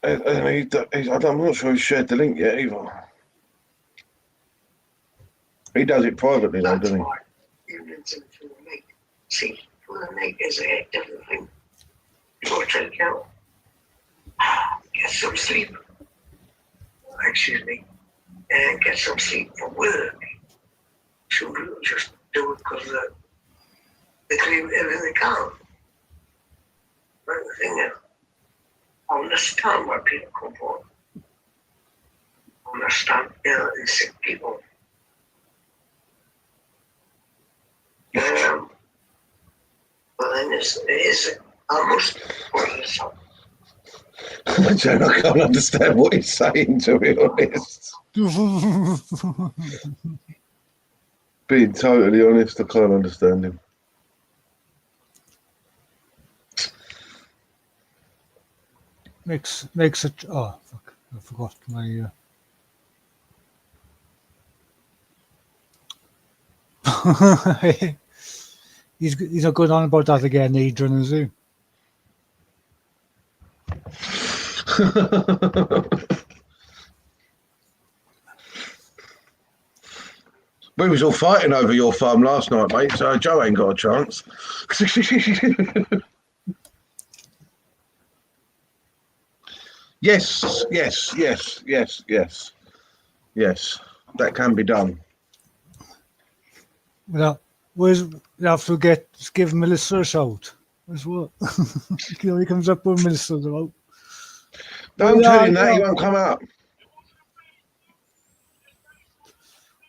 I'm not sure he's shared the link yet either. He does it privately, though, doesn't he? See, for the night is a different thing. Go check out. Get some sleep. Excuse me. And get some sleep for work. Some people just do it because they claim everything they can. But the thing is, I understand where people come from. I understand ill and sick people. But then it is almost put this up. I can't understand what he's saying, to be honest. Being totally honest, I can't understand him. Makes it. Oh fuck! I forgot my. He's not going on about that again, Adrian, is he? We was all fighting over your farm last night, mate, so Joe ain't got a chance. Yes, that can be done. Well, you have to give Melissa a shout as well. He comes up with Melissa's about. Don't tell him that, he won't come out.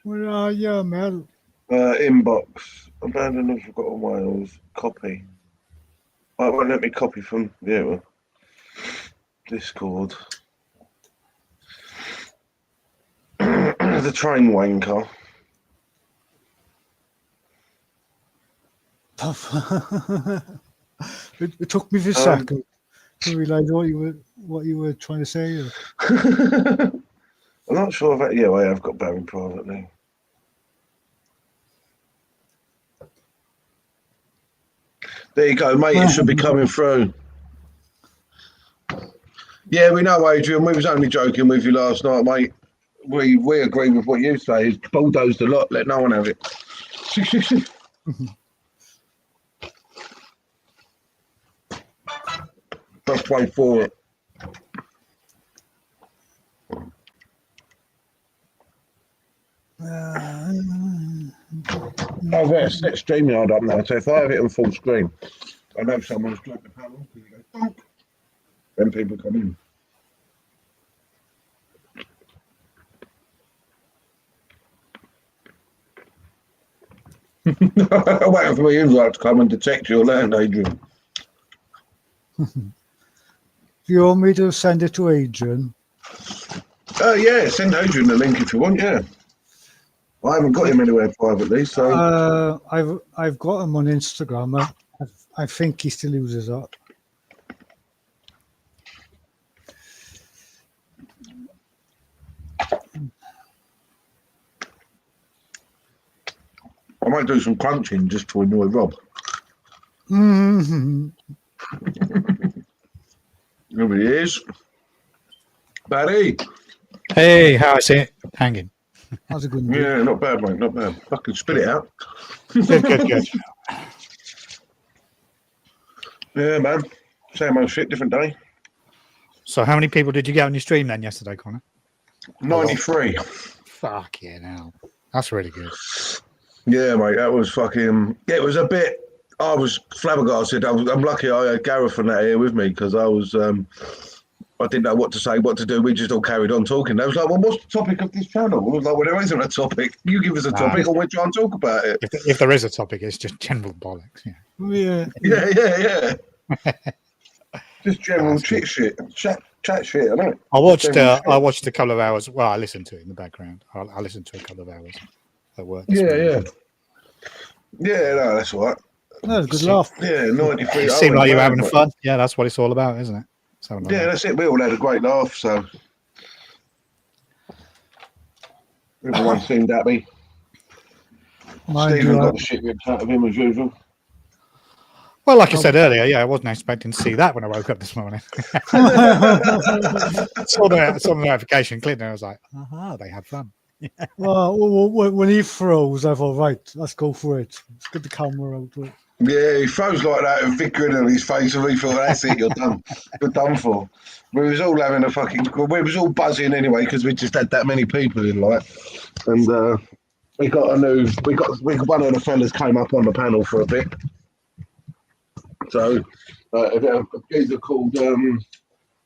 Where are you, Mel? Inbox. Abandoned and Forgotten Wales. Copy. Oh, it won't let me copy from Discord. The train wanker. It took me a second to realise what you were trying to say. I'm not sure if I have got Barry privately. There you go, mate. It should be coming through. Yeah, we know, Adrian. We was only joking with you last night, mate. We agree with what you say. He's bulldozed a lot. Let no one have it. Best way forward. I've got a set StreamYard up now, so if I have it on full screen, I know someone's dropped the panel because it goes donk. Then people come in. I'm waiting for my invite to come and detect your land, Adrian. Do you want me to send it to Adrian? Yeah, send Adrian the link if you want, yeah. I haven't got him anywhere privately, so... I've got him on Instagram. I think he still uses that. I might do some crunching just to annoy Rob. Mm-hmm. Here he is. Barry. Hey, how's it hanging? How's it going? Yeah, not bad, mate, not bad. Fucking spit it out. Good. Yeah, man. Same old shit, different day. So how many people did you get on your stream then yesterday, Connor? 93. Fuck yeah, now. That's really good. Yeah, mate, that was fucking... It was a bit... I was flabbergasted. I'm lucky I had Gareth and that here with me because I was... I didn't know what to say, what to do. We just all carried on talking. I was like, well, what's the topic of this channel? I was like, well, there isn't a topic. You give us a topic and we'll try and talk about it. If there is a topic, it's just general bollocks. Yeah. Just general chit shit. Chat shit, I know. I watched a couple of hours. Well, I listened to it in the background. I listened to a couple of hours at work. Yeah, no, that's all right. No, good laugh. Yeah, 93. It seemed like you were having fun. Yeah, that's what it's all about, isn't it? Yeah, that's it. We all had a great laugh, so everyone seemed happy. Stephen got the shit ripped out of him as usual. Well, like I said earlier, I wasn't expecting to see that when I woke up this morning. saw the notification, clicked, and I was like, aha, they had fun. Well, when he froze, I thought, right, let's go for it. Let's get the camera out. Yeah, he froze like that and Vic grin on his face and we thought, that's it, you're done. You're done for. We was all having a fucking... We was all buzzing anyway because we just had that many people in, like. And we got one of the fellas came up on the panel for a bit. So, these are called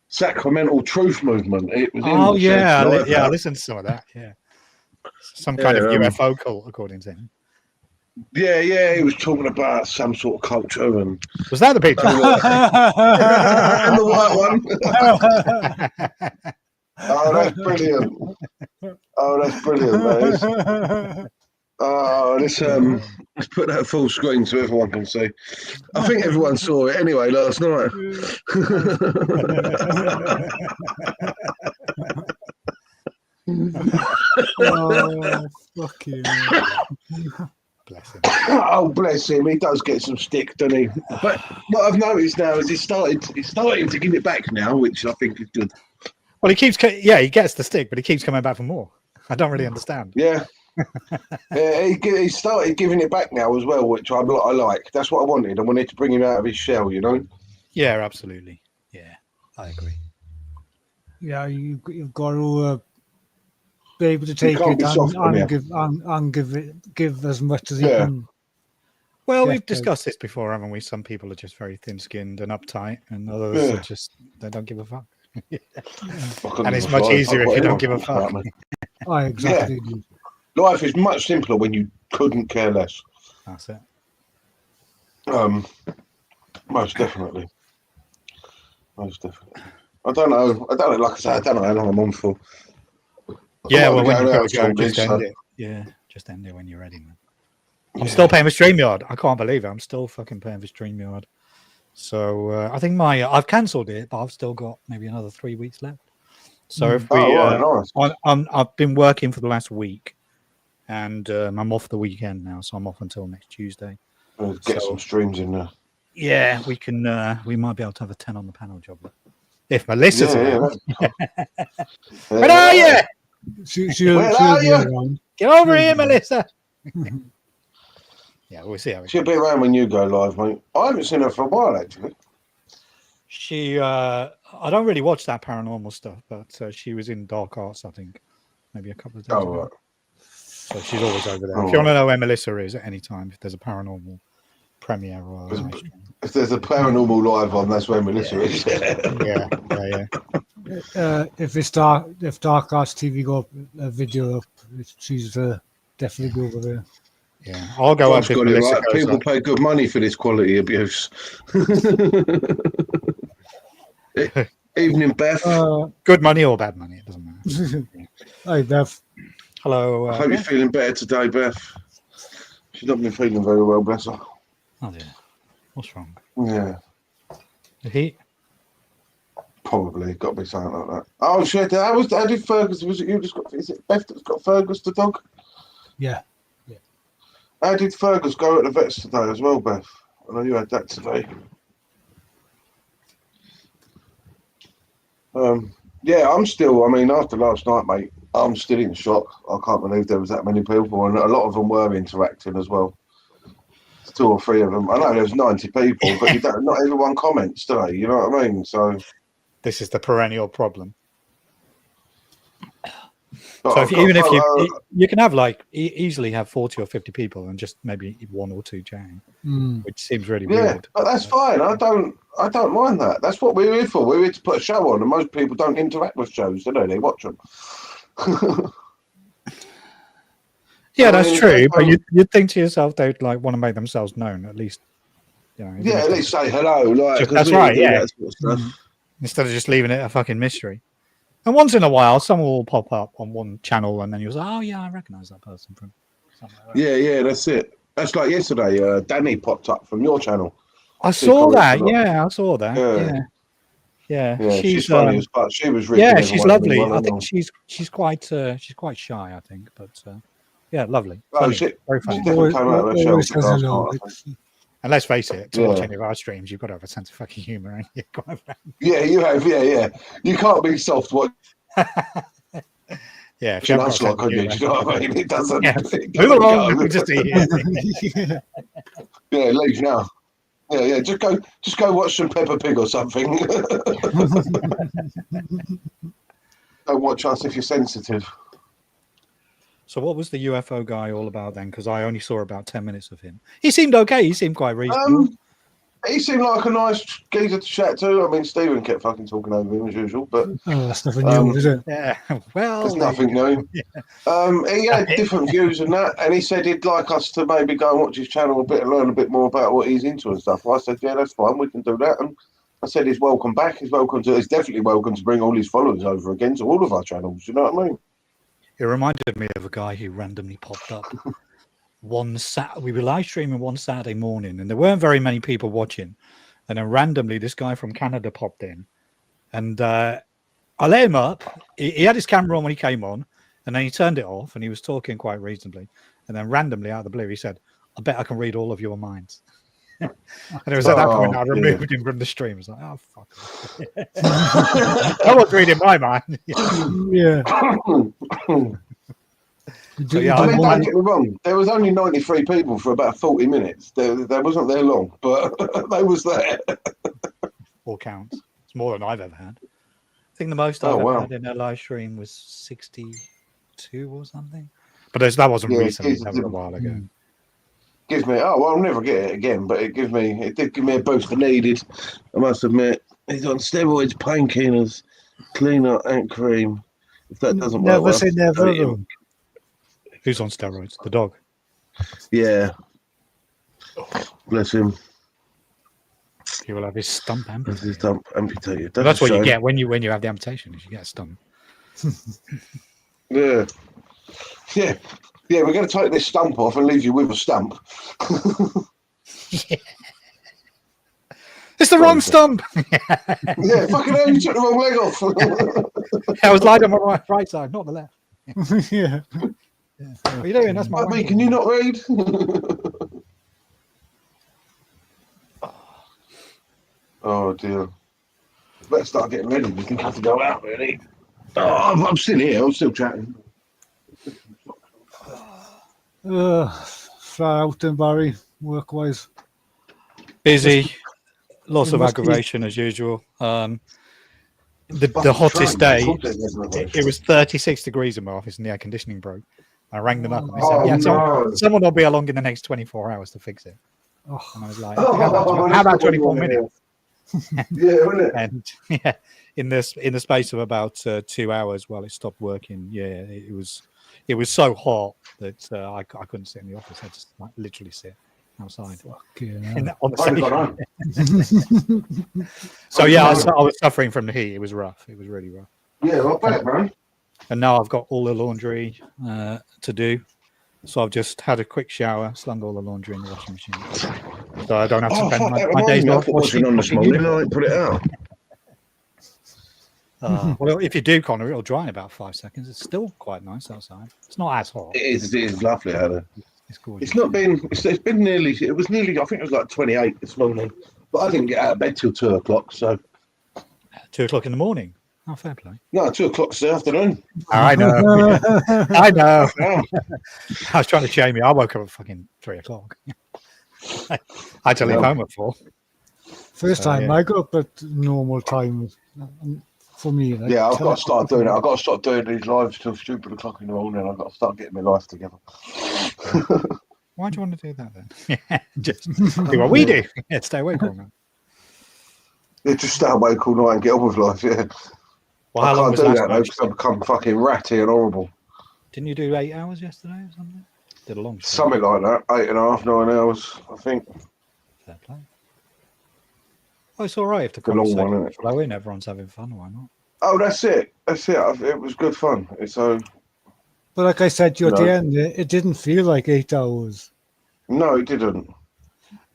Sacramental Truth Movement. It was I listened to some of that, yeah. Some kind of UFO cult, according to him. Yeah, he was talking about some sort of culture and Was that the picture? and the white one. Oh, that's brilliant. Oh, that's brilliant, that is. Oh, let's put that full screen so everyone can see. I think everyone saw it anyway last night. Oh, fuck you. Bless him. Oh, bless him. He does get some stick, doesn't he? But what I've noticed now is he's starting to give it back now, which I think is good. Well, he keeps, he gets the stick, but he keeps coming back for more. I don't really understand. Yeah. He started giving it back now as well, which I like. That's what I wanted. I wanted to bring him out of his shell, you know? Yeah, absolutely. Yeah, I agree. Yeah, you've got to be able to take can't it be soft on you. and give as much as you can. Well, Yeah, we've discussed this before, haven't we? Some people are just very thin-skinned and uptight, and others are just, they don't give a fuck. And it's much easier if you don't give a fuck. Exactly. Yeah. Life is much simpler when you couldn't care less. That's it. Most definitely. Most definitely. I don't know. Like I say, I don't know how long I'm on for. Yeah, well, when you go, just end it. Yeah, just end it when you're ready, man. I'm still paying for StreamYard. I can't believe it. I'm still fucking paying for StreamYard. So I think I've cancelled it, but I've still got maybe another 3 weeks left. So if we, nice. I've been working for the last week, and I'm off the weekend now, so I'm off until next Tuesday. Get some streams in there. Yeah, we can. We might be able to have a 10 on the panel job if Melissa's around. Where are you? She'll be around. Get over here, Melissa. Yeah, we'll see how it She'll be around when you go live, mate. I haven't seen her for a while, actually. She, I don't really watch that paranormal stuff, but she was in Dark Arts, I think, maybe a couple of days ago. Right. So she's always over there. If you want to know where Melissa is at any time, if there's a paranormal premiere or if there's a paranormal live on, that's where Melissa is. Yeah. If Dark Arts TV got a video up, she's definitely go over there. Yeah, I'll go up. Right. People pay good money for this quality abuse. Evening, Beth. Good money or bad money, it doesn't matter. Hi, Beth. Hello. I hope you're feeling better today, Beth. She's not been feeling very well, bless her. Oh dear. What's wrong? Yeah. The heat? Probably. Got to be something like that. Oh shit! How did Fergus? Was it you? Is it Beth that's got Fergus the dog? Yeah. How did Fergus go at the vets today as well, Beth? I know you had that today. Yeah, I'm still. I mean, after last night, mate, I'm still in shock. I can't believe there was that many people, and a lot of them were interacting as well. 2 or 3 of them. I know there's 90 people, but not everyone comments, do they? You know what I mean? So this is the perennial problem. So if you can have easily have 40 or 50 people and just maybe 1 or 2 chatting, which seems really weird. But that's fine. I don't mind that. That's what we're here for. We're here to put a show on, and most people don't interact with shows, do they? They watch them. Yeah, that's true. But you'd think to yourself they'd want to make themselves known at least. At least say hello. That's right. Yeah. That sort of stuff. Instead of just leaving it a fucking mystery. And once in a while, someone will pop up on one channel, and then you'll say, "Oh yeah, I recognise that person from." Something like that. Yeah, that's it. That's like yesterday. Danny popped up from your channel. I saw that. Yeah, I saw that. Yeah. She's funny as fuck. She was really. Yeah, she's lovely. I think she's quite shy. I think, but yeah, lovely. Oh, very funny. She definitely came out of her shell. And let's face it, to watch any of our streams, you've got to have a sense of fucking humour. Yeah, you have. Yeah. You can't be soft. What? Yeah, if you have like, do you know what I mean? It doesn't. Yeah. Move along. We just eat Yeah, leave now. Yeah. Just go watch some Peppa Pig or something. Don't watch us if you're sensitive. So what was the UFO guy all about then? Because I only saw about 10 minutes of him. He seemed okay. He seemed quite reasonable. He seemed like a nice geezer to chat to. I mean, Stephen kept fucking talking over him as usual, but that's nothing new, is it? Yeah, well, there's nothing new. He had different views and that, and he said he'd like us to maybe go and watch his channel a bit and learn a bit more about what he's into and stuff. I said, yeah, that's fine, we can do that. And I said he's welcome back. He's definitely welcome to bring all his followers over again to all of our channels. You know what I mean? It reminded me of a guy who randomly popped up. We were live streaming one Saturday morning, and there weren't very many people watching. And then randomly, this guy from Canada popped in, and I let him up. He had his camera on when he came on, and then he turned it off, and he was talking quite reasonably. And then randomly, out of the blue, he said, "I bet I can read all of your minds." And it was at that point I removed him from the stream. I was like, "Oh fuck!" I was reading my mind. Yeah. So, yeah, I mean, don't get me wrong. There was only 93 people for about 40 minutes. They wasn't there long, but they was there. All counts. It's more than I've ever had. I think the most I've ever had in a live stream was 62 or something. But that wasn't recently. That was a while ago. Gives me. Oh well, I'll never get it again. But it did give me a boost I needed. I must admit. He's on steroids, painkillers, cleaner, and cream. If that doesn't work, never say never. Though. Who's on steroids? The dog. Yeah. Bless him. He will have his stump amputated. His stump amputated. That's what you get when you have the amputation. Is you get a stump. Yeah. Yeah. Yeah. We're going to take this stump off and leave you with a stump. Yeah. It's the wrong stump. Yeah. Fucking hell! You took the wrong leg off. I was lying on my right side, not the left. Yeah. What are you doing? That's my. Can you not read? Oh dear. Let's start getting ready. We can have to go out, really. Oh, I'm still here. I'm still chatting. Flat out then, Barry, work-wise. Busy. Lots of aggravation as usual. The hottest day, it was 36 degrees in my office and the air conditioning broke. I rang them up and they said, someone will be along in the next 24 hours to fix it. And I was like, how about 24 minutes? Yeah, wouldn't it? And yeah, in the space of about 2 hours while it stopped working, it was so hot that I couldn't sit in the office. I just literally sit outside on the station. So yeah, I was suffering from the heat. It was rough. It was really rough. Yeah, I bet, man. And now I've got all the laundry to do. So I've just had a quick shower, slung all the laundry in the washing machine. So I don't have to spend my days off washing on this morning. I put it out. Well, if you do, Connor, it'll dry in about 5 seconds. It's still quite nice outside. It's not as hot. It is lovely, Hannah. It's gorgeous. It's not been. It's been nearly. It was nearly. I think it was like 28 this morning. But I didn't get out of bed till 2 o'clock. So 2 o'clock in the morning. Oh, fair play. No, 2 o'clock this afternoon. I know. I know. I was trying to shame you. I woke up at fucking 3 o'clock. I had to leave home at 4. First time I got up at normal time for me. Like, I've got to start doing it. I've got to start doing these lives till stupid o'clock in the morning. I've got to start getting my life together. Why do you want to do that then? Just do what we do. Yeah, stay awake all night. Yeah, just stay awake all night and get on with life. Yeah. Well, how long was that though? Because I've become fucking ratty and horrible. Didn't you do 8 hours yesterday or something? Did a long show. Something like that. 8.5, 9 hours, I think. Fair play. Oh, it's all right if the conversation is flowing. Everyone's having fun. Why not? Oh, that's it. That's it. It was good fun. But like I said to you at the end, it didn't feel like 8 hours. No, it didn't.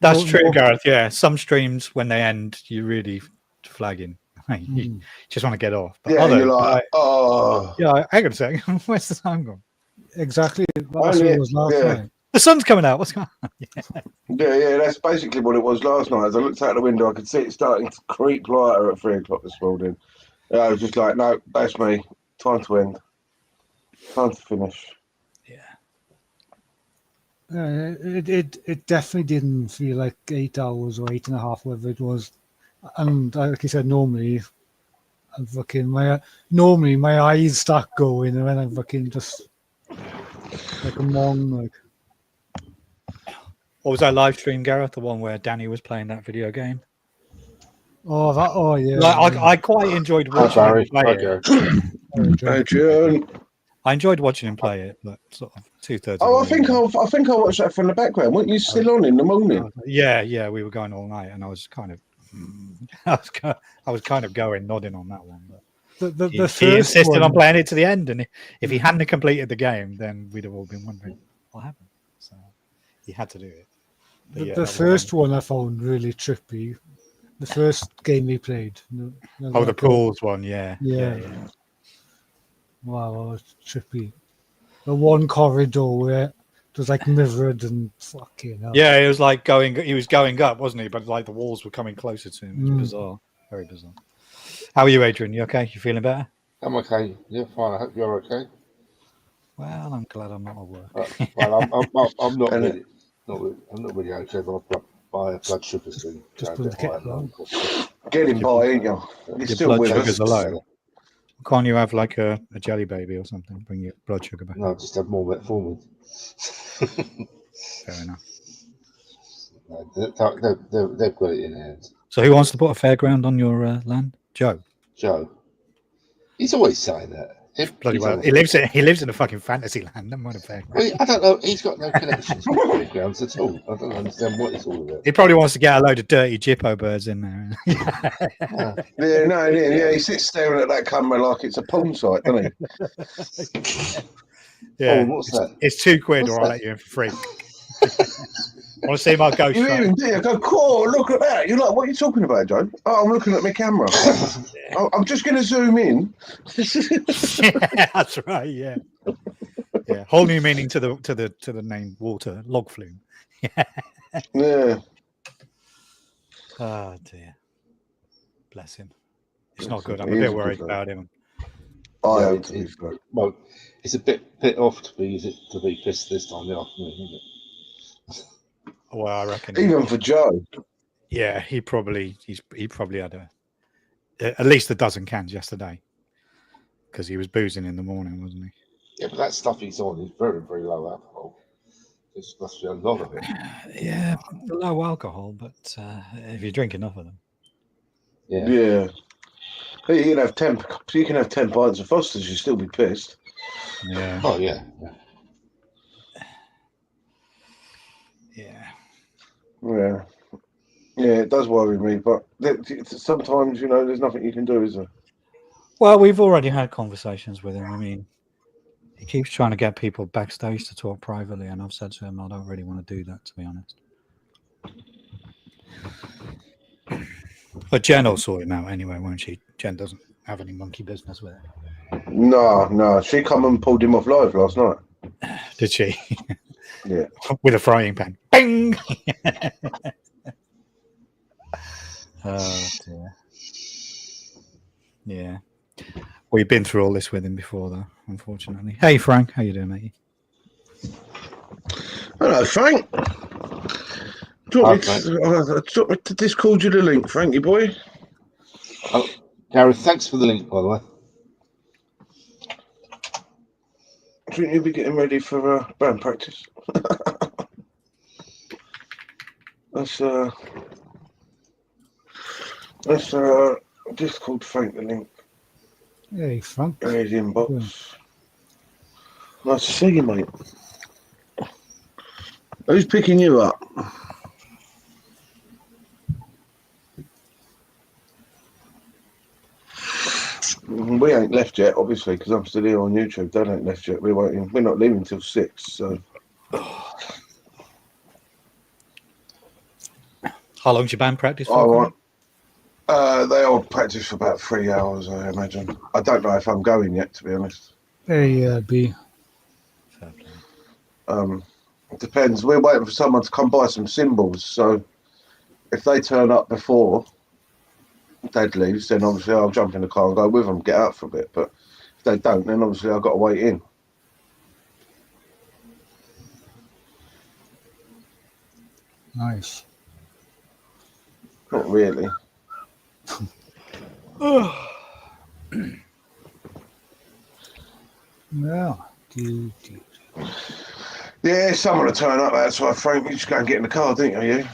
That's true, Gareth. Yeah, some streams when they end, you're really flagging. You just want to get off. But you're like, oh. Yeah, hang on a second. Where's the sun gone? Exactly. That's what it was last night. The sun's coming out. What's going on? Yeah, that's basically what it was last night. As I looked out the window, I could see it starting to creep lighter at 3 o'clock this morning. I was just like, no, that's me. Time to end. Time to finish. Yeah. It definitely didn't feel like 8 hours or 8.5, whatever it was. And like you said, normally my eyes start going, and then I'm fucking just like a mong, like. What was that live stream, Gareth? The one where Danny was playing that video game? Oh, yeah. Like, I quite enjoyed watching him play it. Adrian. I enjoyed watching him play it, but sort of 2/3. Oh, I think I watched that from the background. Weren't you still on in the morning? Yeah, we were going all night, and I was kind of, I was kind of nodding on that one. But he insisted on playing it to the end, and if he hadn't completed the game, then we'd have all been wondering what happened. So he had to do it. The first one I found really trippy. The first game we played. The pools one, yeah. Wow, that was trippy. The one corridor where it was like mirrored and fucking hell. Yeah, it was like he was going up, wasn't he? But like the walls were coming closer to him. It was bizarre. Very bizarre. How are you, Adrian? You okay? You feeling better? I'm okay. Yeah, fine. I hope you're okay. Well, I'm glad I'm not at work. I'm not really. I'm not really okay. My blood sugar's been getting by, ain't you? You're still blood with sugar's us. low. Can't you have like a jelly baby or something? Bring your blood sugar back. No, just have more metformin. Fair enough. No, they've got it in hand. So who wants to put a fairground on your land? Joe. He's always saying that. Bloody well. He lives in a fucking fantasy land. Never mind a fairground. Well, I don't know. He's got no connections with fairgrounds at all. I don't understand what it's all about. He probably wants to get a load of dirty Jippo birds in there. Yeah. He sits staring at that camera like it's a porn site, doesn't he? Yeah. What's that? It's £2, or I'll let you in for free. Want to see my ghost? You even do. I go, cool, look at that. You're like, what are you talking about, Joe? Oh, I'm looking at my camera. I'm just going to zoom in. Yeah, that's right. Yeah. Whole new meaning to the name water log flume. Yeah. Oh dear. Bless him. It's not good. I'm a bit worried about him. Well, it's a bit off to be pissed this time in the afternoon, isn't it? Well, I reckon even for Joe. Yeah, he probably had at least a dozen cans yesterday because he was boozing in the morning, wasn't he? Yeah, but that stuff he's on is very, very low alcohol. There must be a lot of it. Yeah, low alcohol, but if you drink enough of them. Yeah. You can have 10. You can have 10 pints of Foster's. You'll still be pissed. Yeah. Oh yeah. Yeah, it does worry me, but sometimes, there's nothing you can do, is there? Well, we've already had conversations with him. I mean, he keeps trying to get people backstage to talk privately, and I've said to him, I don't really want to do that, to be honest. But Jen will sort him out anyway, won't she? Jen doesn't have any monkey business with it. No. She come and pulled him off live last night. Did she? Yeah. With a frying pan. Bing! Oh, dear. Yeah. We've been through all this with him before, though, unfortunately. Hey, Frank. How you doing, mate? Hello, Frank. Do you want me to Discord you the link, Frankie boy? Oh, Gareth, thanks for the link, by the way. I think you'll be getting ready for band practice. That's Discord Frank the link. Hey, Frank. There's the inbox. Nice to see you, mate. Who's picking you up? We ain't left yet, obviously, because I'm still here on YouTube. They ain't left yet. We're not leaving till 6. So, how long's your band practice for? They all practice for about 3 hours, I imagine. I don't know if I'm going yet, to be honest. Hey, B. It depends. We're waiting for someone to come buy some cymbals. So, if they turn up before Dad leaves, then obviously I'll jump in the car and go with them, get out for a bit. But if they don't, then obviously I've got to wait in. Nice. Not really. Yeah. Yeah, someone to turn up. That's why, Frank. We just go and get in the car, didn't you?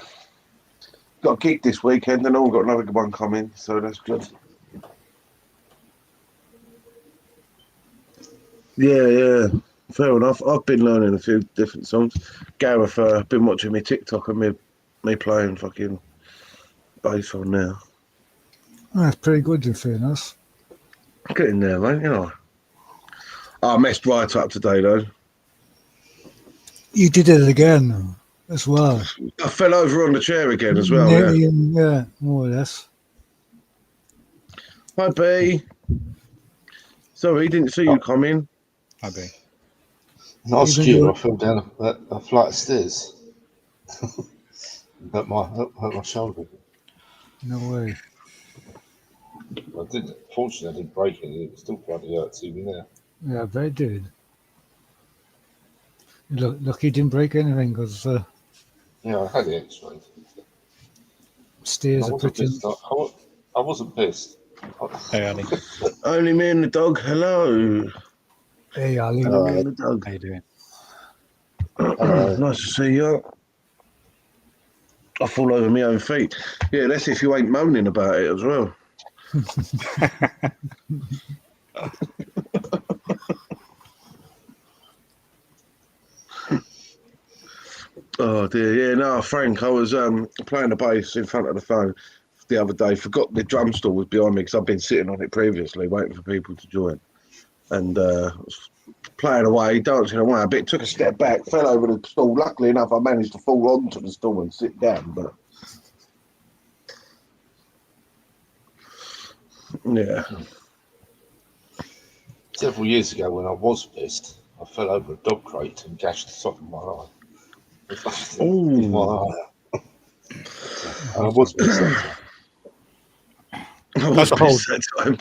Got a gig this weekend, and all got another one coming, so that's good. Yeah. Fair enough. I've been learning a few different songs. Gareth, been watching me TikTok and me playing fucking bass on now. That's pretty good, in fairness. Getting there, mate. You know. I messed right up today, though. You did it again, as well. I fell over on the chair again, as well. Yeah, more or less. Hi, B. Sorry, didn't see you come in. Hi, B. Not skew. I fell down a flight of stairs. hurt my shoulder. No way. Fortunately, I didn't break it. It still bloody hurts even now. Yeah, I bet it did. Look, he didn't break anything because. Yeah, I had the X-ray. Stairs are pretty. I wasn't pissed. Hey, Ali. Only me and the dog. Hello. Hey, Ali. Only me and the dog. How you doing? Nice to see you. I fall over my own feet. Yeah, that's if you ain't moaning about it as well. Oh dear, yeah, no, Frank, I was playing the bass in front of the phone the other day. Forgot the drum stool was behind me because I've been sitting on it previously, waiting for people to join. And was playing away, dancing away a bit, took a step back, fell over the stool. Luckily enough, I managed to fall onto the stool and sit down, but yeah. Several years ago, when I was pissed, I fell over a dog crate and gashed the socket of my eye. Oh, I was pissed that time.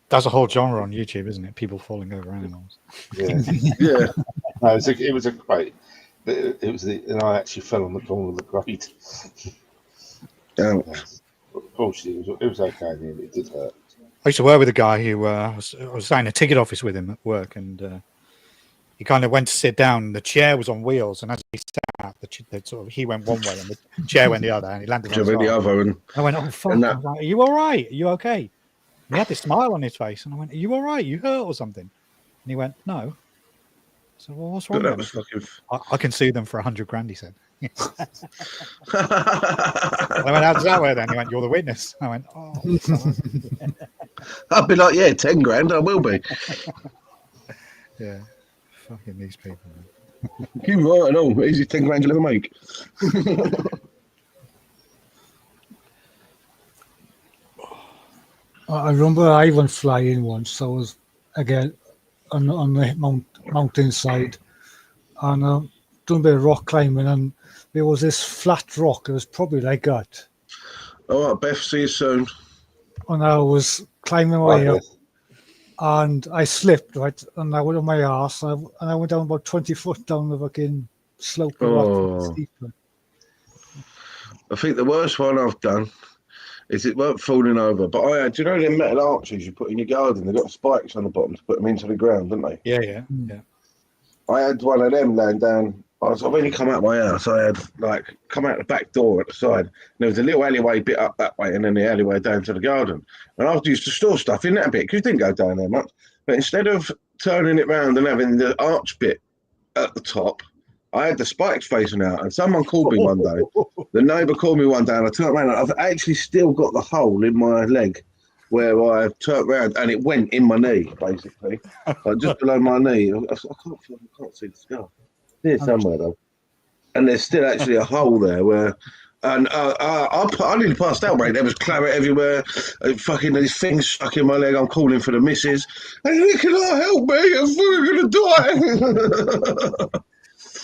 That's a whole genre on YouTube, isn't it? People falling over animals. Yeah. Yeah. No, it was a crate. And I actually fell on the corner of the crate. Fortunately, it was okay. It did hurt. I used to work with a guy who I was signing a ticket office with him at work, and he kind of went to sit down. The chair was on wheels, and as he sat, he went one way, and the chair went the other, and he landed on the other. And I went, "Oh fuck!" I was like, "Are you all right? Are you okay?" And he had this smile on his face, and I went, "Are you all right? You hurt or something?" And he went, "No." So, well, what's wrong? That was fucking... I can sue them for $100,000. He said. I went, "How does that work?" Then he went, "You're the witness." I went, "Oh." I'd be like, "Yeah, 10 grand, I will be." Yeah, fucking these people. You right? No, easy 10 grand you'll ever make. I remember I went flying once. I was again on the mountainside, and doing a bit of rock climbing, and there was this flat rock. It was probably like that. All right, Beth, see you soon. And I was climbing my way up, and I slipped, right, and I went on my arse, and I went down about 20 foot down the fucking slope. I think the worst one I've done is it weren't falling over, but I had, do you know them metal arches you put in your garden? They've got spikes on the bottom to put them into the ground, don't they? Yeah. I had one of them laying down. When you come out of my house, I had come out the back door at the side. And there was a little alleyway bit up that way, and then the alleyway down to the garden. And I used to store stuff in that bit because you didn't go down there much. But instead of turning it round and having the arch bit at the top, I had the spikes facing out. And someone called me one day. The neighbour called me one day, and I turned around. And I've actually still got the hole in my leg where I turned around, and it went in my knee, basically, like just below my knee. I can't see the scar. Here somewhere though, and there's still actually a hole there where, and I nearly passed out, mate. There was claret everywhere, fucking these things stuck in my leg. I'm calling for the missus. Hey, can I help me? I'm gonna die.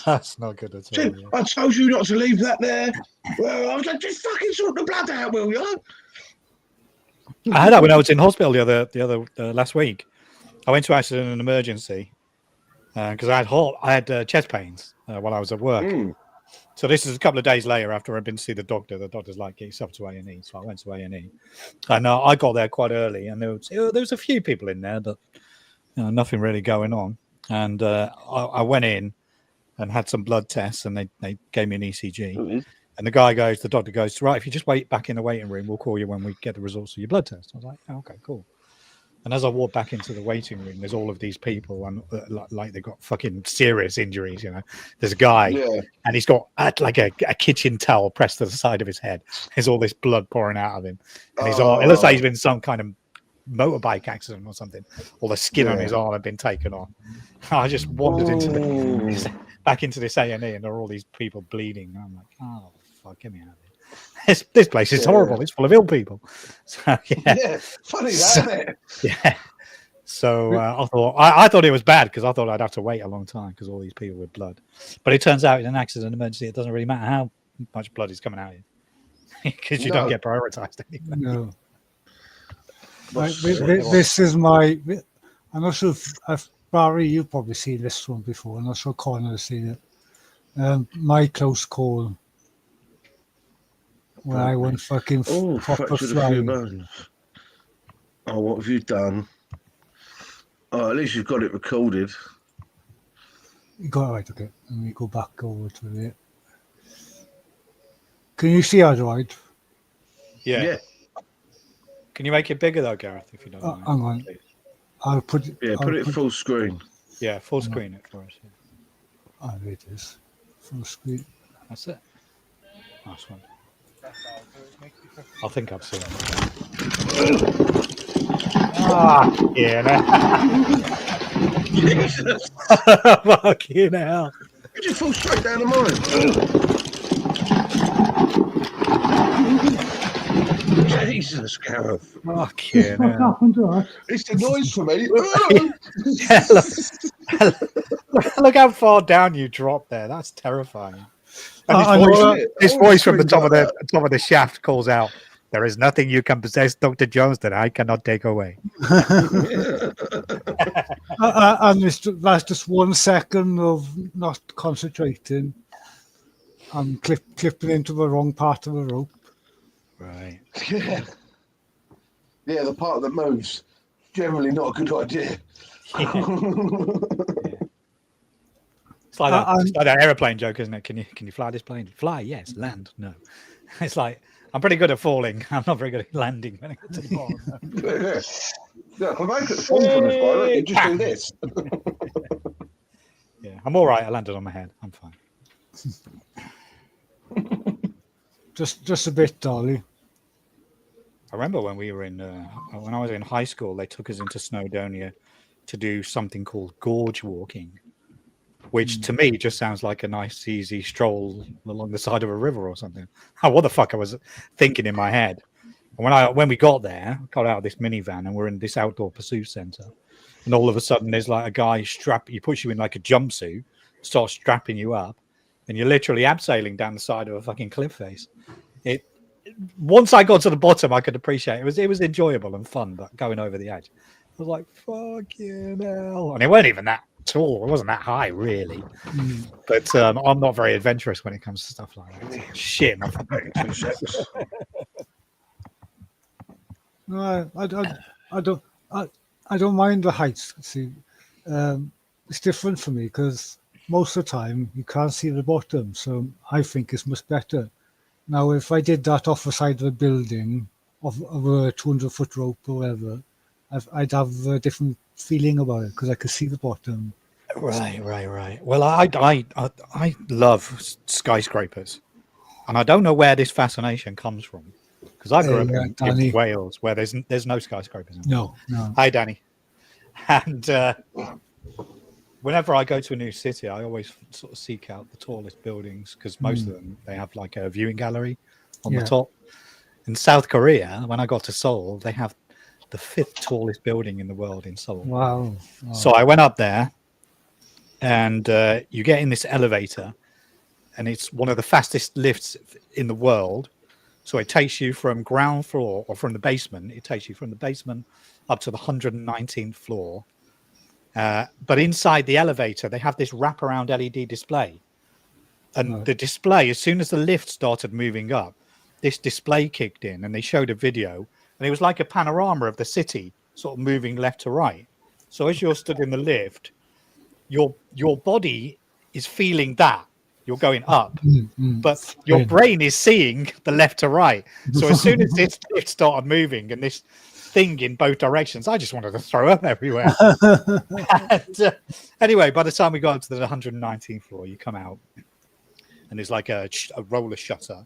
That's not good at all. Yeah. I told you not to leave that there. Well, I was like, just fucking sort the blood out, will you? I had that when I was in hospital the other last week. I went to accident and emergency because I had chest pains while I was at work. So this is a couple of days later after I'd been to see the doctor. The doctor's like, "Get yourself to A&E." So I went to A&E, and I got there quite early, and there was a few people in there, but nothing really going on. And I went in. and had some blood tests, and they gave me an ECG. And the doctor goes, right, if you just wait back in the waiting room, we'll call you when we get the results of your blood test. I was like, oh, okay, cool. And as I walk back into the waiting room, there's all of these people, and like they've got fucking serious injuries. There's a guy, and he's got like a kitchen towel pressed to the side of his head. There's all this blood pouring out of him, and his arm. It looks like he's been in some kind of motorbike accident or something. All the skin on his arm had been taken off. I just wandered back into this A&E, and there are all these people bleeding. And I'm like, oh fuck, get me out of here. This place is horrible. It's full of ill people. So Funny that, isn't it? Yeah. So I thought it was bad because I thought I'd have to wait a long time because all these people with blood. But it turns out in an accident emergency, it doesn't really matter how much blood is coming out of you because you don't get prioritized anyway. No. This is my. I'm not sure if Barry, you've probably seen this one before. I'm not sure Connar has seen it. My close call. When I went fucking proper flying. Oh, what have you done? Oh, at least you've got it recorded. You got it right, okay. Let me go back over to it. Can you see our right? Yeah. Can you make it bigger though, Gareth, if you don't mind? Hang on. Please? I'll put it. Yeah, put it full screen. Yeah, full screen it for us. Yeah. Oh, there it is. Full screen. That's it. Nice one. I think I've seen it. Jesus! Fucking hell. You just fall straight down the mine. Jesus, Gareth. Fucking hell. It's the noise for me. Look how far down you dropped there. That's terrifying. And his voice from the top of the shaft calls out, "There is nothing you can possess, Dr. Jones, that I cannot take away." And that's just 1 second of not concentrating and clipping into the wrong part of the rope. Right. Yeah, the part that moves. Generally not a good idea. It's like that aeroplane joke, isn't it? Can you fly this plane? Fly, yes. Land, no. It's like, I'm pretty good at falling. I'm not very good at landing when I get to the bottom. Yeah, if I could fall from this pilot, you just do this. Yeah, I'm all right. I landed on my head. I'm fine. Just a bit, Dolly. I remember when we were when I was in high school, they took us into Snowdonia to do something called gorge walking, which to me just sounds like a nice, easy stroll along the side of a river or something. What the fuck I was thinking in my head. And when we got there, got out of this minivan and we're in this outdoor pursuit center, and all of a sudden there's like a guy he puts you in like a jumpsuit, starts strapping you up, and you're literally abseiling down the side of a fucking cliff face. Once I got to the bottom, I could appreciate it. It was enjoyable and fun, but going over the edge, I was like, fucking hell. And it weren't even that tall. It wasn't that high, really. But I'm not very adventurous when it comes to stuff like that. Shit. No, I don't mind the heights. See, it's different for me because most of the time you can't see the bottom, so I think it's much better. Now, if I did that off the side of a building, of a 200-foot rope or whatever, I'd have a different feeling about it because I could see the bottom. Right. Well, I love skyscrapers, and I don't know where this fascination comes from because I grew up in Wales where there's no skyscrapers. No. Hi, Danny. And whenever I go to a new city, I always sort of seek out the tallest buildings because most of them, they have like a viewing gallery on the top. In South Korea, when I got to Seoul, they have the 5th tallest building in the world in Seoul. Wow. So I went up there and you get in this elevator and it's one of the fastest lifts in the world. So it takes you from ground floor or from the basement. It takes you from the basement up to the 119th floor. But inside the elevator, they have this wraparound LED display. And the display, as soon as the lift started moving up, this display kicked in and they showed a video. And it was like a panorama of the city sort of moving left to right. So as you're stood in the lift, your body is feeling that you're going up, but your Right. brain is seeing the left to right. So as soon as this lift started moving and this thing in both directions, I just wanted to throw up everywhere. And, anyway, by the time we got up to the 119th floor, you come out and there's like a roller shutter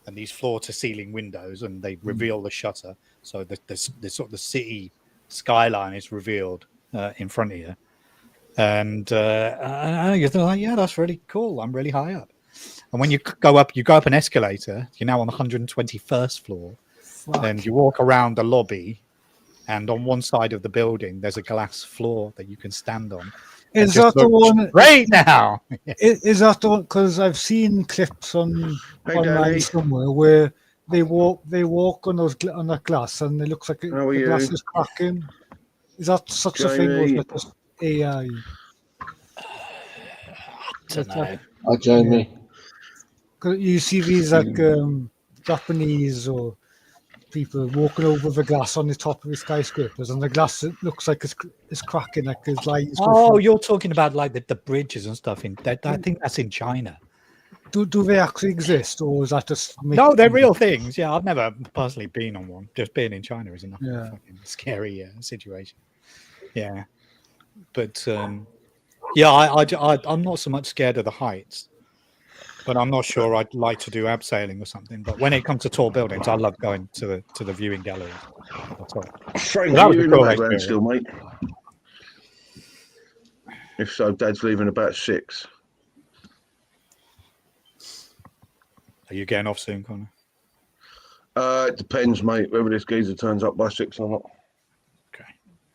and these floor to ceiling windows, and they reveal the shutter. So the sort of the city skyline is revealed in front of you. And you're like, yeah, that's really cool. I'm really high up. And when you go up an escalator. You're now on the 121st floor. Fuck. And you walk around the lobby, and on one side of the building, there's a glass floor that you can stand on. Is that the one? Right now, Is that the one? Because I've seen clips online somewhere where they walk on on that glass, and it looks like the glass is cracking. Is that such a thing, or is that just AI? Hi, Jamie. Yeah. You see these like Japanese or people walking over the glass on the top of the skyscrapers, and the glass looks like it's cracking, like there's lines. Oh, you're talking about like the bridges and stuff in that. I think that's in China. Do they actually exist, or is that just? No, they're real things. Yeah, I've never personally been on one. Just being in China is enough. Yeah. Fucking scary situation. Yeah, but yeah, I'm not so much scared of the heights, but I'm not sure I'd like to do abseiling or something. But when it comes to tall buildings, I love going to the viewing galleries. That's all. Frank, are you in the background still, mate? If so, Dad's leaving about 6. Are you getting off soon, Connor? It depends, mate, whether this geezer turns up by 6 or not.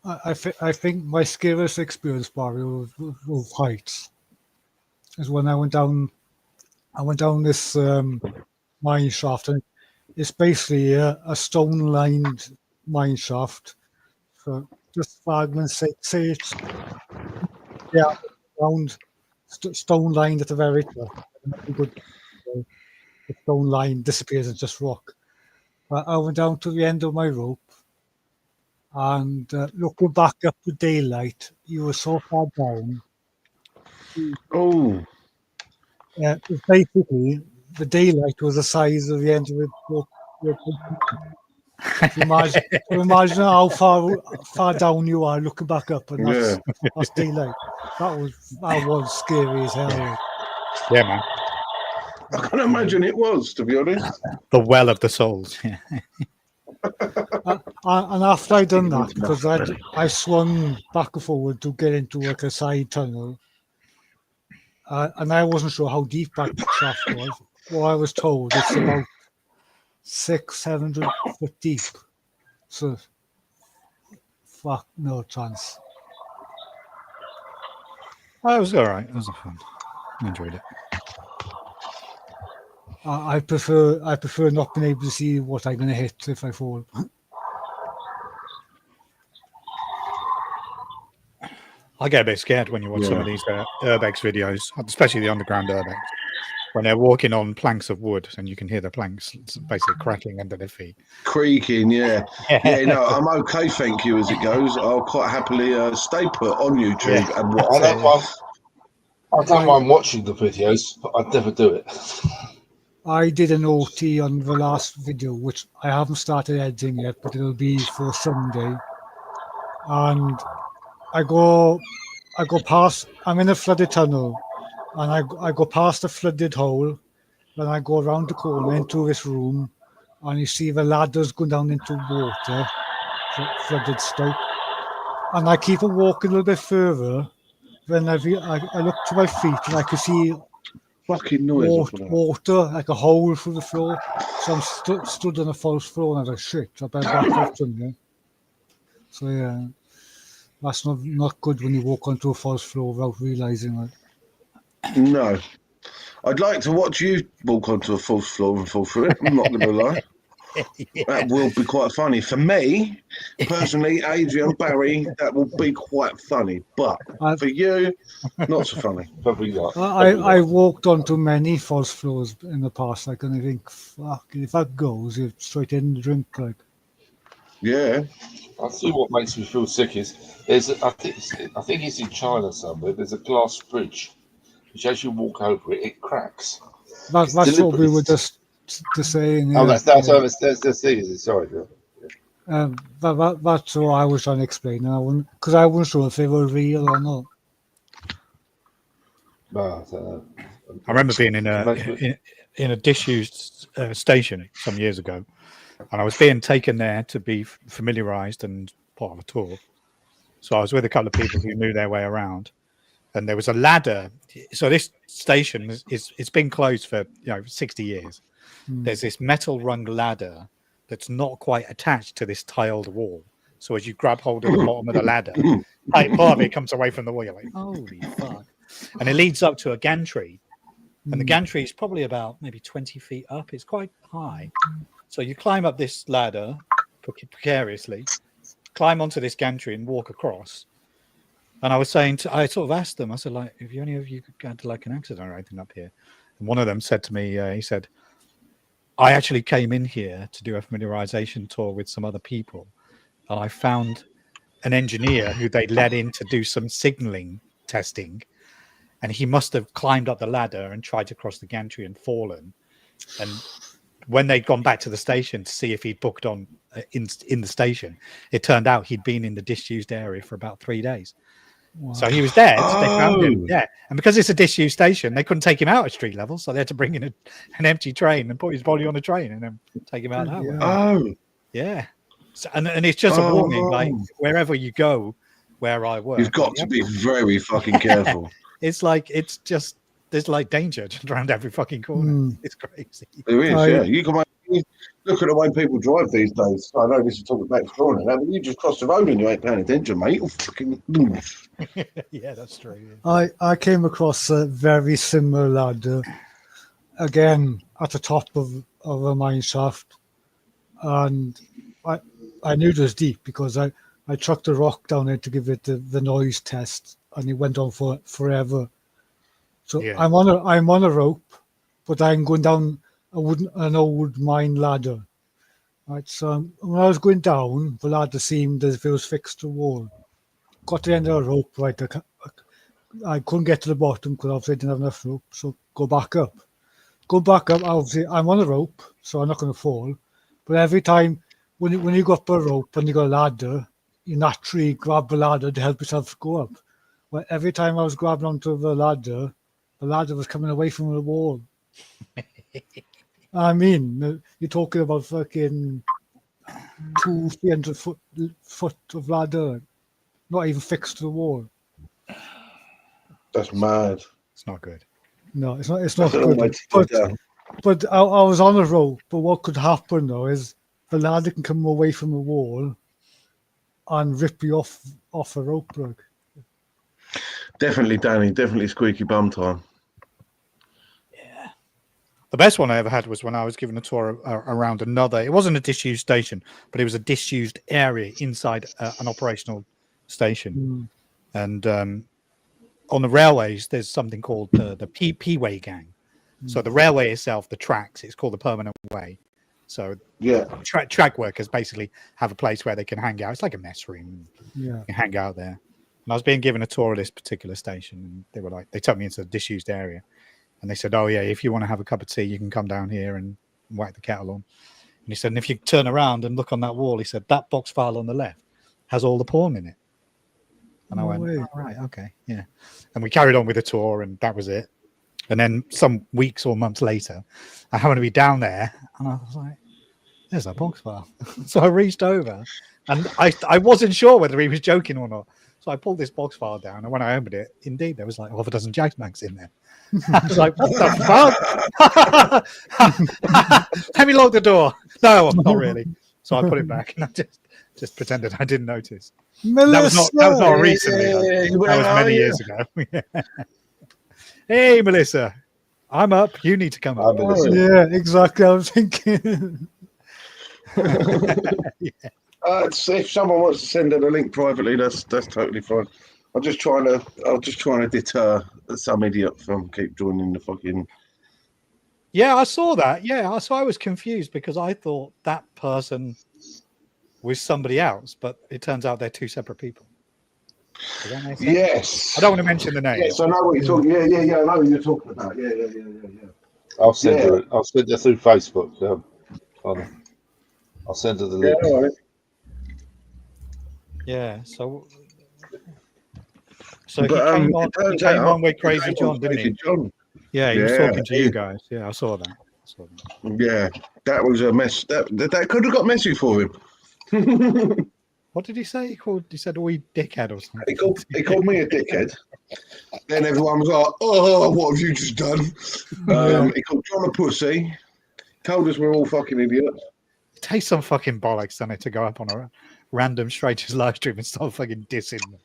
I think my scariest experience, Barry, with heights is when I went down this mine shaft, and it's basically a stone-lined mine shaft. So just for argument's sake, say it's round stone-lined at the very top. The stone line disappears and just rock. But I went down to the end of my rope, and looking back up to daylight, you were so far down. Oh. Basically, the daylight was the size of the end of the rope. Imagine how far down you are looking back up, and that's daylight. That was scary as hell. Yeah, man. I can imagine it was, to be honest. The well of the souls. Yeah. And after I'd done that, because I swung back and forward to get into like a side tunnel, and I wasn't sure how deep that shaft was. Well, I was told it's about 600-700 foot deep. So, fuck, no chance. Oh, it was all right. It was fun. I enjoyed it. I prefer not being able to see what I'm going to hit if I fall. I get a bit scared when you watch some of these urbex videos, especially the underground urbex, when they're walking on planks of wood and you can hear the planks basically cracking under their feet. Creaking, yeah. No, I'm okay, thank you, as it goes. I'll quite happily stay put on YouTube and watch it. I don't mind watching the videos, but I'd never do it. I did an OT on the last video, which I haven't started editing yet, but it'll be for Sunday. And I go past, I'm in a flooded tunnel, and I go past the flooded hole, and I go around the corner into this room, and you see the ladders going down into water, flooded stope. And I keep on walking a little bit further, then I look to my feet, and I can see fucking noise water, like a hole through the floor. So I'm stood on a false floor, and I was like, shit, I better back up from there. So yeah. That's not good when you walk onto a false floor without realising that. No. I'd like to watch you walk onto a false floor and fall through it. I'm not going to lie. That will be quite funny. For me, personally, Adrian, Barry, that will be quite funny. But for you, not so funny. Probably not. I walked onto many false floors in the past. Like, and I think, fuck, if that goes, you're straight in the drink. Like, yeah. I see what makes me feel sick is I think it's in China somewhere. There's a glass bridge Which as you walk over it, it cracks. That's what we were just saying. Oh, that's the thing, is it? Sorry. That's what I was trying to explain. Because I wasn't sure if they were real or not. I remember being in a disused station some years ago, and I was being taken there to be familiarised and part of a tour. So I was with a couple of people who knew their way around, and there was a ladder. So this station it's been closed for 60 years. There's this metal rung ladder that's not quite attached to this tiled wall. So as you grab hold of the bottom of the ladder, part of it comes away from the wall. You're like, holy fuck. And it leads up to a gantry. And the gantry is probably about maybe 20 feet up. It's quite high. So you climb up this ladder precariously, climb onto this gantry and walk across. And I was saying, I sort of asked them, I said, like, if any of you got to like an accident or anything up here? And one of them said to me, he said, I actually came in here to do a familiarization tour with some other people. And I found an engineer who they let in to do some signaling testing. And he must have climbed up the ladder and tried to cross the gantry and fallen. And when they'd gone back to the station to see if he'd booked on in the station, it turned out he'd been in the disused area for about 3 days. Wow. So he was dead. Oh. They found him. Yeah. And because it's a disused station, they couldn't take him out at street level. So they had to bring in an empty train and put his body on a train and then take him out that way. Oh. Yeah. So, and it's just a warning, like wherever you go, where I work. You've got to be very fucking careful. It's like, there's like danger just around every fucking corner. It's crazy. There is, yeah. You can look at the way people drive these days. I know this is talking about corner now, but you just cross the road and you ain't paying attention, mate. Yeah, that's true. Yeah. I came across a very similar ladder, again, at the top of a mine shaft. And I knew it was deep because I chucked a rock down there to give it the noise test, and it went on for forever. So yeah. I'm on a rope, but I'm going down an old mine ladder. Right, so when I was going down, the ladder seemed as if it was fixed to the wall. Got to the end of the rope, right? I couldn't get to the bottom because obviously I didn't have enough rope. So go back up. Obviously I'm on a rope, so I'm not going to fall. But every time when you got up a rope and you got a ladder, you naturally grab the ladder to help yourself go up. Well, every time I was grabbing onto the ladder was coming away from the wall. I mean, you're talking about fucking 200-300 foot of ladder, not even fixed to the wall. That's mad. It's not good. No, it's not good. But I was on a rope. But what could happen though is the ladder can come away from the wall and rip you off a rope plug. Definitely, Danny. Definitely squeaky bum time. Yeah. The best one I ever had was when I was given a tour around another. It wasn't a disused station, but it was a disused area inside an operational station. And on the railways, there's something called the P-way gang. So the railway itself, the tracks, it's called the permanent way. So yeah, track workers basically have a place where they can hang out. It's like a mess room. Yeah, you can hang out there. And I was being given a tour of this particular station, and they were like, they took me into a disused area, and they said, "Oh yeah, if you want to have a cup of tea, you can come down here and whack the kettle on." And he said, "And if you turn around and look on that wall," he said, "that box file on the left has all the porn in it." And I went, "Oh, right, okay, yeah." And we carried on with the tour, and that was it. And then some weeks or months later, I happened to be down there, and I was like, "There's that box file." So I reached over, and I wasn't sure whether he was joking or not. So I pulled this box file down, and when I opened it, indeed, there was like half a dozen Jagsmags in there. I was like, "What the fuck?" Let me lock the door. No, not really. So I put it back, and I just pretended I didn't notice. Melissa! That was not recently. That was many years ago. Hey, Melissa, I'm up. You need to come up. Yeah, exactly. I was thinking. Yeah. If someone wants to send her the link privately, that's totally fine. I'm just trying to deter some idiot from keep joining the fucking. Yeah, I saw that. Yeah, so I was confused because I thought that person was somebody else, but it turns out they're two separate people. Does that make sense? Yes. I don't want to mention the name. Yes, I know what you're talking. Yeah. I know what you're talking about. Yeah. I'll send her through Facebook. Connar. I'll send her the link. All right. Yeah. So he But, came on with Crazy John, didn't he? John. Yeah, he was talking to you guys. Yeah, I saw that. Yeah, that was a mess. That could have got messy for him. What did he say? He said, "We dickhead" or something. He called me a dickhead. Then everyone was like, "Oh, what have you just done?" He called John a pussy. Told us we're all fucking idiots. It takes some fucking bollocks, doesn't it, to go up on a random strangers live stream and start fucking dissing them.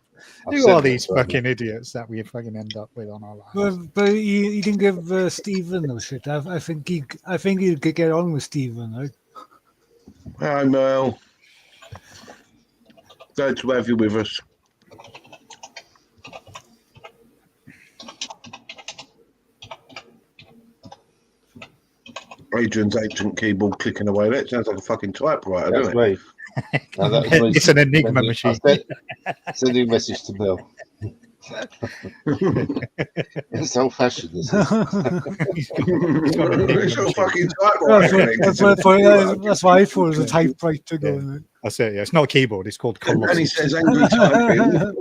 Who are these fucking idiots that we fucking end up with on our lives? But he didn't give Stephen no shit. I think he could get on with Stephen, right? I know. Glad to have you with us. Adrian's ancient keyboard clicking away. That sounds like a fucking typewriter, doesn't it? No, that's me. It's an Enigma machine. Sending a message to Bill. It's old fashioned, isn't it? It's a fucking typewriter. That's why I thought it was a typewriter going. That's it. Yeah, it's not a keyboard. It's called Colossus. And he says angry typing.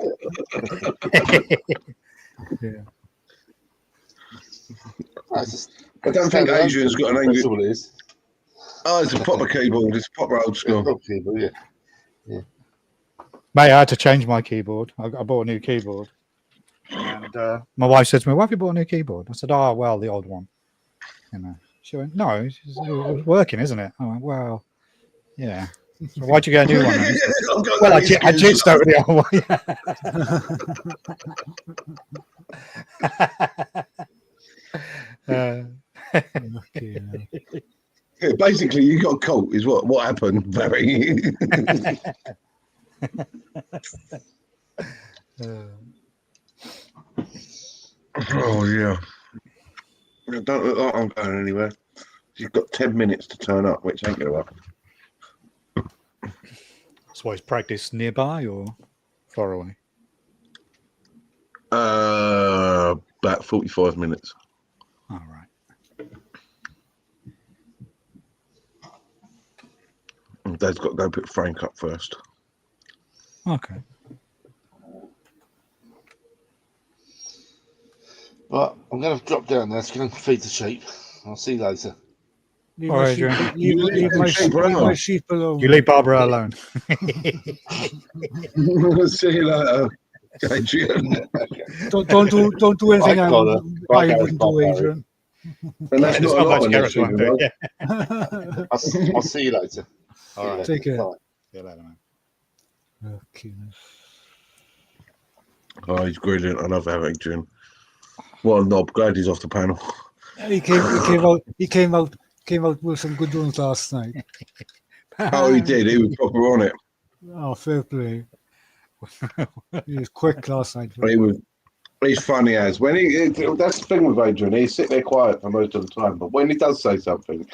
Yeah. I don't think Adrian's got an angry. That's all it is. Oh, it's a proper keyboard. It's a proper old school. Keyboard, yeah. Mate, I had to change my keyboard. I bought a new keyboard. And my wife said to me, "Why have you bought a new keyboard?" I said, "Oh, well, the old one." You know, she went, "No, it was working, isn't it?" I went, "Well, yeah." So why'd you get a new one? Then? Well, I jitched over the old one. Yeah, basically, you got caught. Is what happened, Barry. Oh yeah. Don't look like I'm going anywhere. You've got 10 minutes to turn up, which ain't gonna happen. So is practice nearby or far away? About 45 minutes. All right. Dad's got to go put Frank up first. Okay. Right, I'm going to drop down now to go and feed the sheep. I'll see you later. Leave All my right, sheep, Adrian. leave my sheep alone. You leave Barbara alone. See you later, Adrian. Don't do anything I wouldn't do, Adrian. And that's not a lot on this thing, right? Yeah. I'll see you later. All right. Take care. Bye. See you later, man. Okay. Oh, he's brilliant. I love Adrian. What a knob. Glad he's off the panel. He came out with some good ones last night. Oh, he did. He was proper on it. Oh, fair play. He was quick last night. He's funny as when that's the thing with Adrian. He sit there quiet for most of the time, but when he does say something,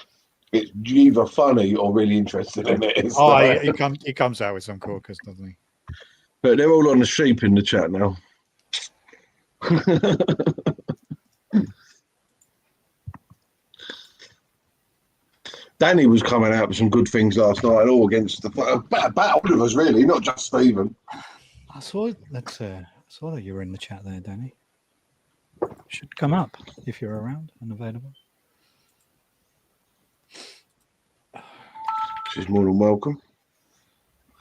it's either funny or really interested in it. He comes out with some corkers, doesn't he? But they're all on the sheep in the chat now. Danny was coming out with some good things last night, all against about all of us, really, not just Stephen. I saw that you were in the chat there, Danny. Should come up if you're around and available. She's more than welcome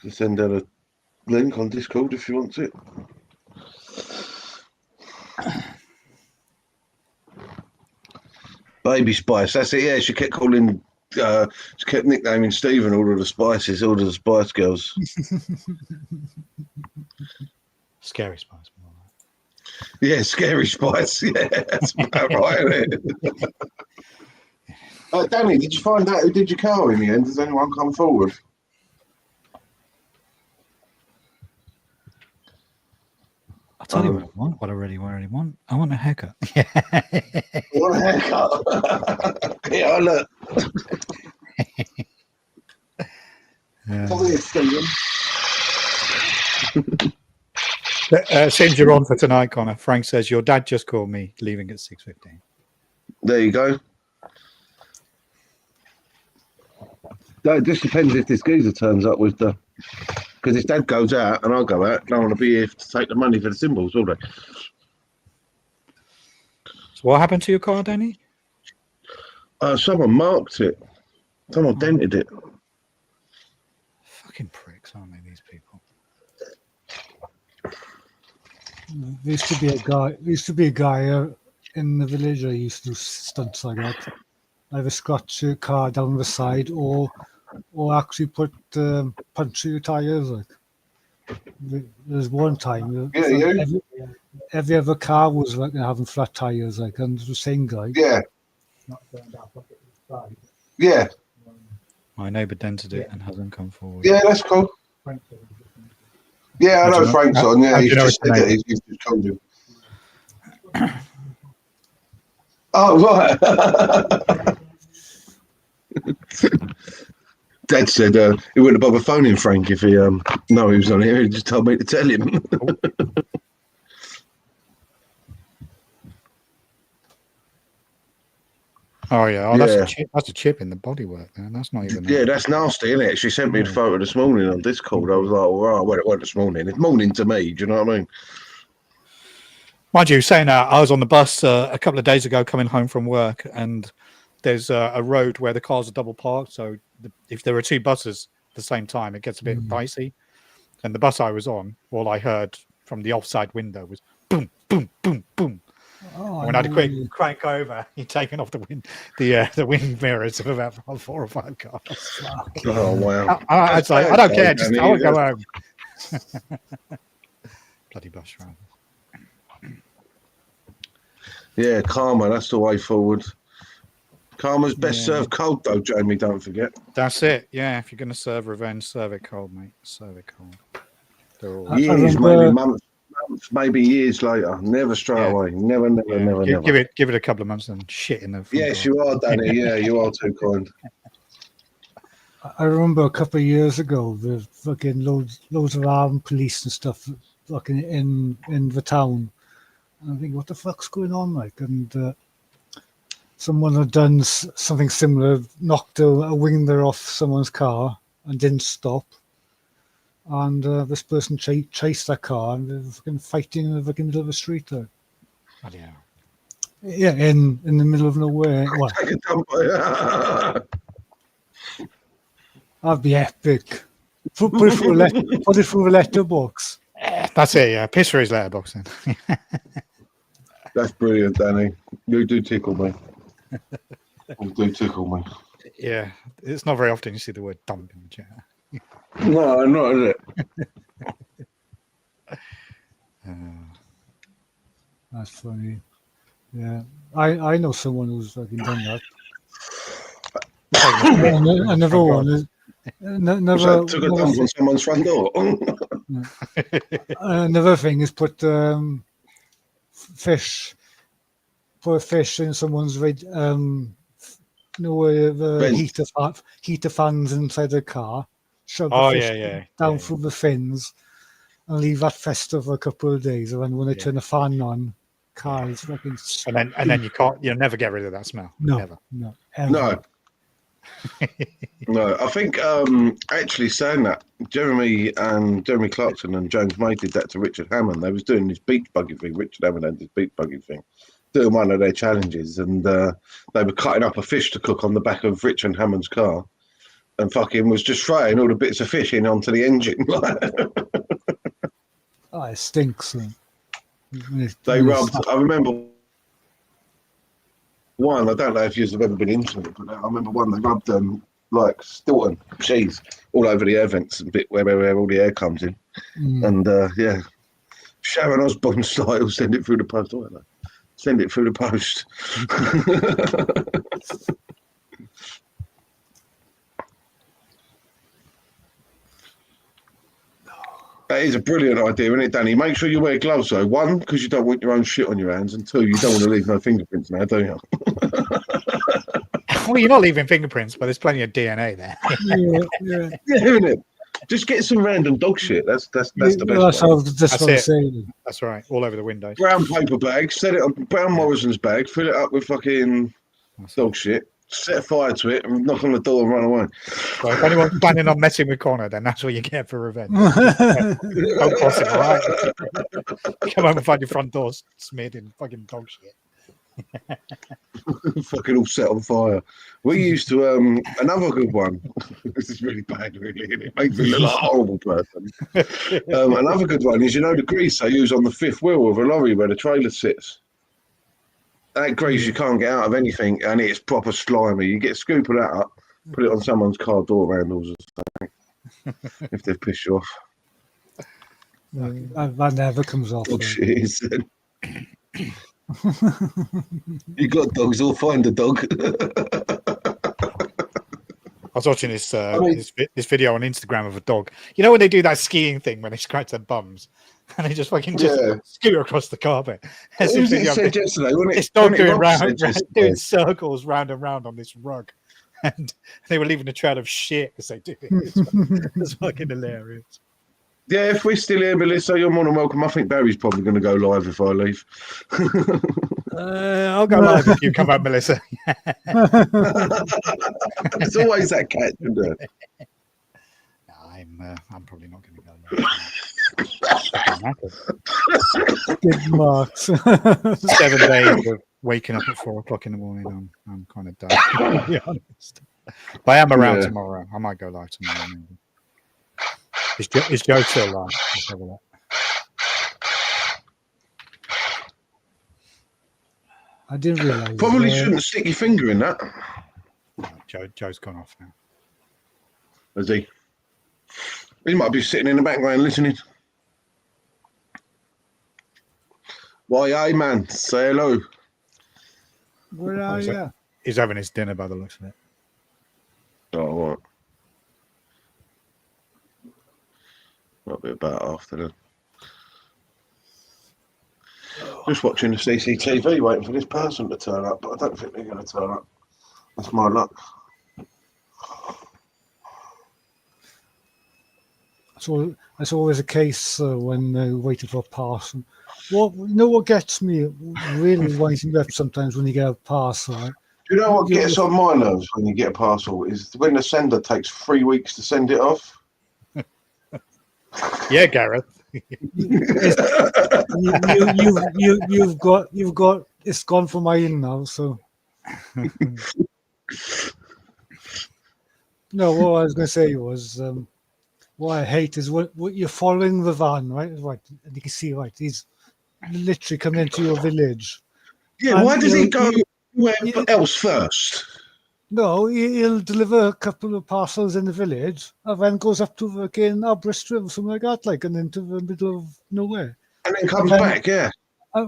to send her a link on Discord if she wants it. Baby Spice, that's it. Yeah, she kept calling. She kept nicknaming Stephen all of the Spices, all of the Spice Girls. Scary Spice. Yeah, Scary Spice. Yeah, that's about right, isn't it? Danny, did you find out who did your car in the end? Does anyone come forward? I'll tell you what I want. What I really want. I want a haircut. You want a haircut? Yeah, look. Come here, Stephen. Seems you're on for tonight, Connor. Frank says your dad just called me, leaving at 6:15. There you go. No, it just depends if this geezer turns up with the. Because his dad goes out and I go out, don't want to be here to take the money for the symbols, will they? So what happened to your car, Danny? Someone marked it. Someone dented it. Fucking pricks, aren't they, these people? There used to be a guy in the village who used to do stunts like that. Either scratch your car down the side or actually put puncture your tires. Like there's one time every other car was like having flat tires, like, and the same guy. Yeah. Yeah. My neighbour dented it and hasn't come forward. Yeah, that's cool. Yeah, I know Frank's on. Yeah, he's just said that. He's just told you. Oh, right. Dad said he wouldn't bother phoning Frank if he know he was on here. He just told me to tell him. Oh yeah, that's a chip in the bodywork, man. That's not even. Yeah, that's nasty, isn't it? She sent me the photo this morning on Discord. I was like, well, it wasn't this morning. It's morning to me. Do you know what I mean? Mind you, saying that, I was on the bus a couple of days ago coming home from work, and there's a road where the cars are double parked. So if there are two buses at the same time, it gets a bit dicey. And the bus I was on, all I heard from the offside window was boom, boom, boom, boom. Oh, when I had a quick crank over, he'd taken off the wind mirrors of about 4 or 5 cars. Oh wow! I don't care. Just I want to go home. Bloody bus driver. Yeah, karma. That's the way forward. Karma's best served cold, though, Jamie. Don't forget. That's it. Yeah, if you're going to serve revenge, serve it cold, mate. Serve it cold. Years, maybe months, maybe years later. Never straight away. Never. Give it a couple of months and shit in the. Yes, you are, Danny. Yeah, you are too kind. I remember a couple of years ago, there's fucking loads of armed police and stuff fucking in the town. And I think, what the fuck's going on, like? And someone had done something similar, knocked a window off someone's car and didn't stop. And this person chased that car and they were fucking fighting in the fucking middle of the street there. Oh, yeah. Yeah, in the middle of nowhere. That'd be epic. Put it through a letterbox. That's it, yeah. Piss for his letterbox then. That's brilliant, Danny. You do tickle me. You do tickle me. Yeah, it's not very often you see the word dump in the chat. No, not is it? That's funny. Yeah, I know someone who's fucking done that. Another one is never took a dump on someone's front door. Another thing is put fish in someone's the heater fans inside the car. Shove the fish down through the fins and leave that fester for a couple of days, and then when they turn the fan on, car is fucking. And then you'll never get rid of that smell. No, never. No. No, I think actually saying that, Jeremy Clarkson and James May did that to Richard Hammond. They was doing this beach buggy thing. Richard Hammond had this beach buggy thing, doing one of their challenges, and they were cutting up a fish to cook on the back of Richard Hammond's car, and fucking was just throwing all the bits of fish in onto the engine. Oh, it stinks. They rubbed. I remember one. I don't know if you've ever been into it, but I remember one. They rubbed like Stilton cheese all over the air vents and bit where all the air comes in, and Sharon Osbourne style. Send it through the post. Oh, send it through the post. That is a brilliant idea, isn't it, Danny? Make sure you wear gloves, though. 1, because you don't want your own shit on your hands, and 2, you don't want to leave no fingerprints now, do you? Well, you're not leaving fingerprints, but there's plenty of DNA there. Yeah, isn't it? Just get some random dog shit. That's the best way. That's what I'm saying. That's right. All over the windows. Brown paper bag, set it on brown Morrison's bag, fill it up with fucking dog shit, set fire to it, and knock on the door and run away. So if anyone's planning on messing with Connar, then that's what you get for revenge. Don't cross him, all right? Come home and find your front door smeared in fucking dog shit. Fucking all set on fire. We used to another good one. This is really bad, really. It makes me look like a horrible person. Another good one is, you know, the grease they use on the fifth wheel of a lorry where the trailer sits. That grease you can't get out of anything, and it's proper slimy. You get a scoop of that up, put it on someone's car door handles or something if they've pissed you off. That never comes off. Oh, shit. You got dogs, I'll find a dog. I was watching this video on Instagram of a dog. You know when they do that skiing thing when they scratch their bums and they just fucking skewer across the carpet. This dog doing circles round and round on this rug, and they were leaving a trail of shit as they do it. It's fucking hilarious. Yeah, if we're still here, Melissa, you're more than welcome. I think Barry's probably going to go live if I leave. I'll go live if you come up, Melissa. There's always that catch, isn't there? I'm probably not going to go live. Good marks. 7 days of waking up at 4 o'clock in the morning. I'm kind of done, to be honest. But I am around tomorrow. I might go live tomorrow. Maybe. Is Joe still live? Let's have a look. I didn't realise. Probably shouldn't stick your finger in that. No, Joe's gone off now. Is he? He might be sitting in the background listening. Why, hey man, say hello. Where are you? He's having his dinner by the looks of it. Oh, what? Might be about after then. Just watching the CCTV, waiting for this person to turn up, but I don't think they're going to turn up. That's my luck. So that's always a case when waiting for a parcel. What gets me really winding up sometimes when you get a parcel, right? Do you know what gets on my nerves when you get a parcel is when the sender takes 3 weeks to send it off. Yeah, Gareth. You've got it's gone for my in now. So no, what I was going to say was what I hate is what you're following the van, right? Right, and you can see he's literally coming into your village. Yeah, and why does he go anywhere else first? No, he'll deliver a couple of parcels in the village, and then goes up to fucking Aberystwyth or something like that, and into the middle of nowhere. And then comes back,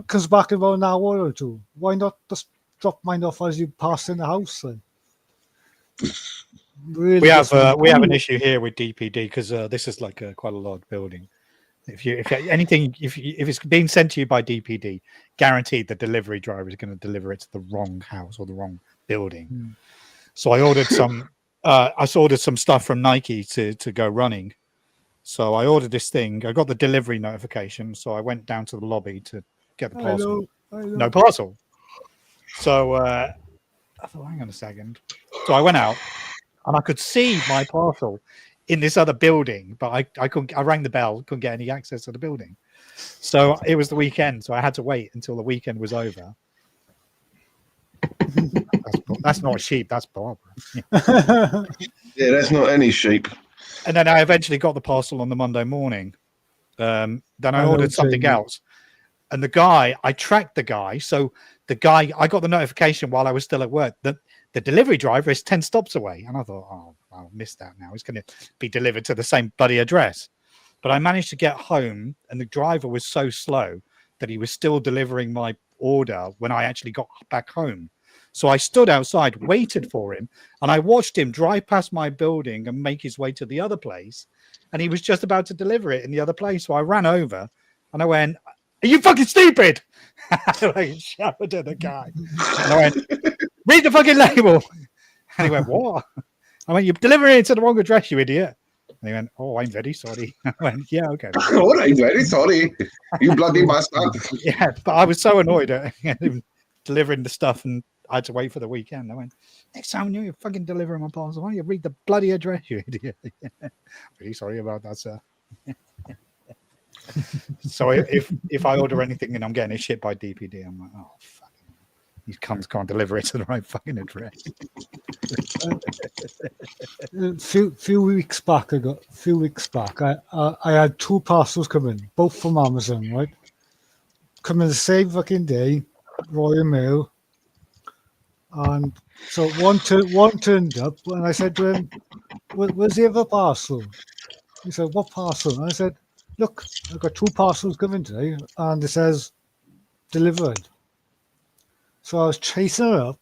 comes back in about an hour or two. Why not just drop mine off as you pass in the house then? Really, we have an issue here with DPD because this is like quite a large building. If it's being sent to you by DPD, guaranteed the delivery driver is going to deliver it to the wrong house or the wrong building. So I ordered some. I ordered some stuff from Nike to go running. So I ordered this thing. I got the delivery notification. So I went down to the lobby to get the parcel. No parcel. So I thought, hang on a second. So I went out, and I could see my parcel in this other building, but I couldn't. I rang the bell, couldn't get any access to the building. So it was the weekend, so I had to wait until the weekend was over. That's not a sheep, that's Barbara. Yeah, that's not any sheep. And then I eventually got the parcel on the Monday morning. Then I ordered something else. And I tracked the guy. So I got the notification while I was still at work that the delivery driver is 10 stops away. And I thought, oh, I'll miss that now. It's going to be delivered to the same bloody address. But I managed to get home, and the driver was so slow that he was still delivering my order when I actually got back home. So I stood outside, waited for him, and I watched him drive past my building and make his way to the other place. And he was just about to deliver it in the other place. So I ran over and I went, "Are you fucking stupid?" I shouted at the guy. And I went, "Read the fucking label." And he went, "What?" I went, "You're delivering it to the wrong address, you idiot." And he went, "Oh, I'm very sorry." I went, "Yeah, okay." Oh, I'm very sorry. You bloody bastard. Yeah, but I was so annoyed at him delivering the stuff, and I had to wait for the weekend. I went, "Next time you're fucking delivering my parcel, why don't you read the bloody address, you idiot?" Really sorry about that, sir. So if I order anything and I'm getting it shipped by DPD, I'm like, "Oh, fuck. These cunts can't deliver it to the right fucking address." Few weeks back, I had 2 parcels come in, both from Amazon, right? Come in the same fucking day, Royal Mail, and so one turned up, and I said to him, "Where's the other parcel?" He said, "What parcel?" And I said, "Look, I've got 2 parcels coming today, and it says delivered." So I was chasing her up.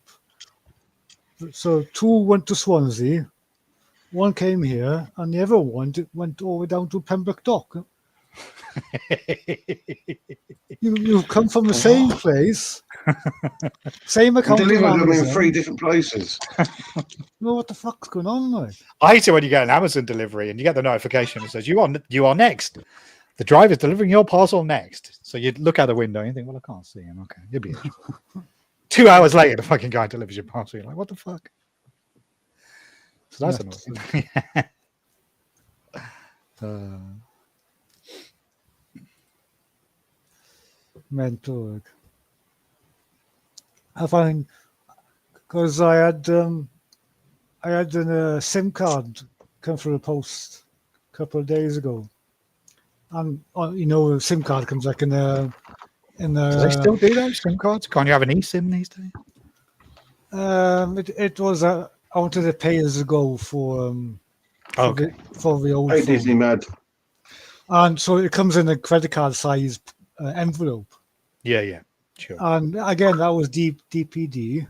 So 2 went to Swansea, 1 came here, and the other one went all the way down to Pembroke Dock. You come from the same place, same account. Delivered them in 3 different places. Well, what the fuck's going on, like? I hate it when you get an Amazon delivery and you get the notification that says you are next. The driver's delivering your parcel next. So you look out the window and you think, "Well, I can't see him. Okay, you'll be in." 2 hours later, the fucking guy delivers your parcel. You're like, "What the fuck?" So that's annoying. Mental. I find because I had a SIM card come through the post a couple of days ago, and a SIM card comes like in the. Do they still do those SIM cards? Can't you have an eSIM these days? It was I wanted to pay as a go for the old Hey, phone. Disney mad. And so it comes in a credit card size envelope. Yeah, sure. And again, that was DPD.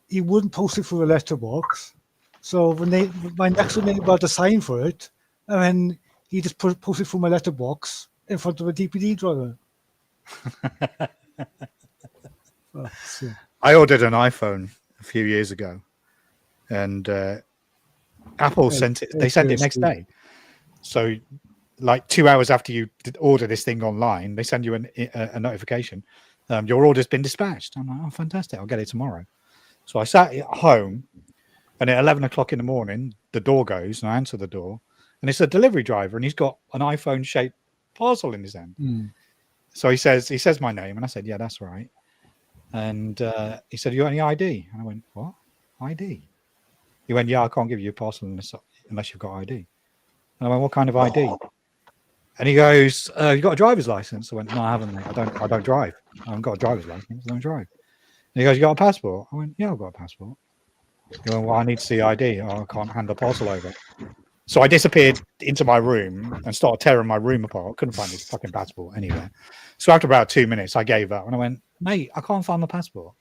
He wouldn't post it through a letterbox. So my next door neighbor had to sign for it, and then he just posted through my letterbox in front of a DPD driver. I ordered an iPhone a few years ago, and Apple sent it. They sent it next day. So, like 2 hours after you order this thing online, they send you a notification. Your order's been dispatched. I'm like, "Oh, fantastic! I'll get it tomorrow." So I sat at home, and at 11 o'clock in the morning, the door goes, and I answer the door, and it's a delivery driver, and he's got an iPhone-shaped parcel in his hand. So he says my name, and I said, "Yeah, that's right." And he said, "You got any ID?" And I went, "What? ID?" He went, "Yeah, I can't give you a parcel unless you've got ID." And I went, "What kind of ID?" And he goes, "You got a driver's license?" I went, "No, I haven't. Mate. I don't drive. I haven't got a driver's license. I don't drive." And he goes, "You got a passport?" I went, "Yeah, I've got a passport." He went, "Well, I need to see ID. I can't hand the parcel over." So I disappeared into my room and started tearing my room apart. Couldn't find his fucking passport anywhere. So after about 2 minutes, I gave up and I went, "Mate, I can't find my passport."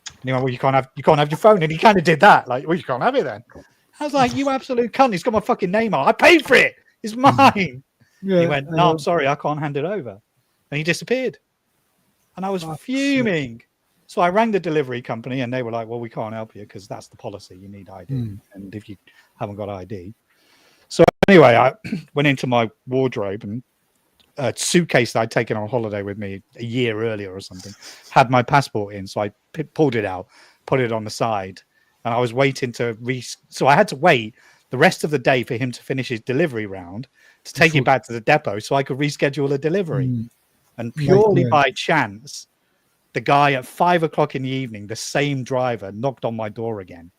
And he went, "Well, you can't have your phone." And he kind of did that, like, "Well, you can't have it then." I was like, "You absolute cunt! It's got my fucking name on. I paid for it. It's mine." Yeah, he went, "No, I'm sorry, I can't hand it over." And he disappeared. And I was fuming. So I rang the delivery company and they were like, "Well, we can't help you because that's the policy. You need ID. And if you haven't got ID." So anyway, I went into my wardrobe and a suitcase that I'd taken on holiday with me a year earlier or something had my passport in. So I pulled it out, put it on the side, and I was waiting so I had to wait the rest of the day for him to finish his delivery round to take it back to the depot so I could reschedule a delivery. And purely by chance, the guy at 5 o'clock in the evening, the same driver, knocked on my door again,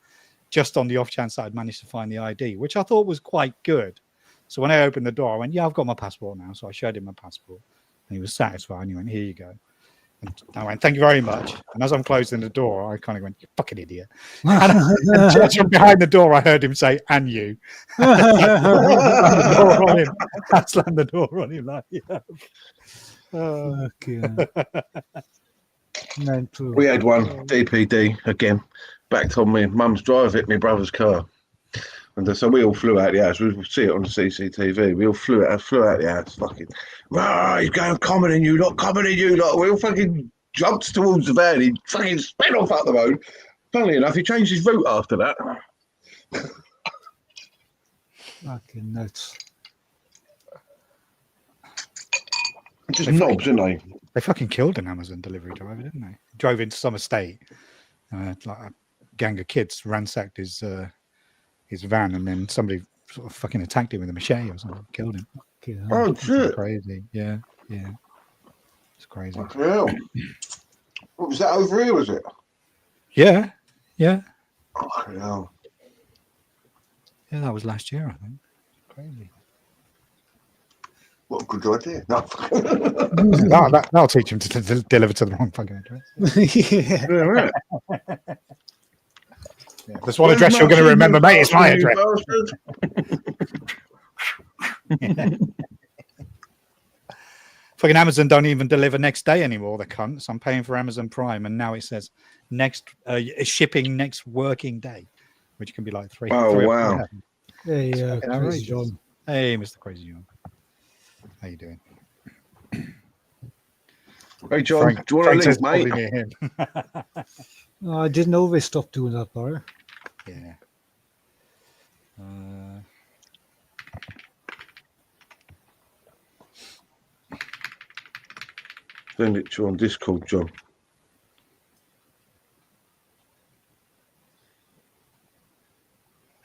just on the off chance that I'd managed to find the ID, which I thought was quite good. So when I opened the door, I went, "Yeah, I've got my passport now." So I showed him my passport and he was satisfied. And he went, "Here you go." And I went, "Thank you very much." And as I'm closing the door, I kind of went, "You fucking idiot." And just from behind the door, I heard him say, "And you." I slammed the door on him like, yeah. We had one, DPD, again, backed on me. Mum's drive hit my brother's car. And so we all flew out the house. We see it on the CCTV. We all flew out the house. Fucking, he's going, "Coming you lot. We all fucking jumped towards the van. He fucking sped off up the road. Funnily enough, he changed his route after that. Fucking nuts. Just knobs, aren't they? They fucking killed an Amazon delivery driver, didn't they? Drove into some estate, like a gang of kids ransacked his van, and then somebody sort of fucking attacked him with a machete or something, killed him. Oh shit! Crazy, yeah, it's crazy. What was that over here? Was it? Yeah. Oh hell! Yeah, that was last year, I think. Crazy. What a good idea! No. That'll teach him to deliver to the wrong fucking address. Yeah. Right. Yeah, that's one address you're going to remember, mate. It's my address. Fucking Amazon don't even deliver next day anymore. The cunts. I'm paying for Amazon Prime, and now it says shipping next working day, which can be like 3. Oh 3 wow! Hey, Crazy John. Hey, Mr. Crazy John. How you doing? Hey John, Frank, do you want to link, mate? Near him. I didn't know they stopped doing that, bar. Yeah. Send it to you on Discord, John.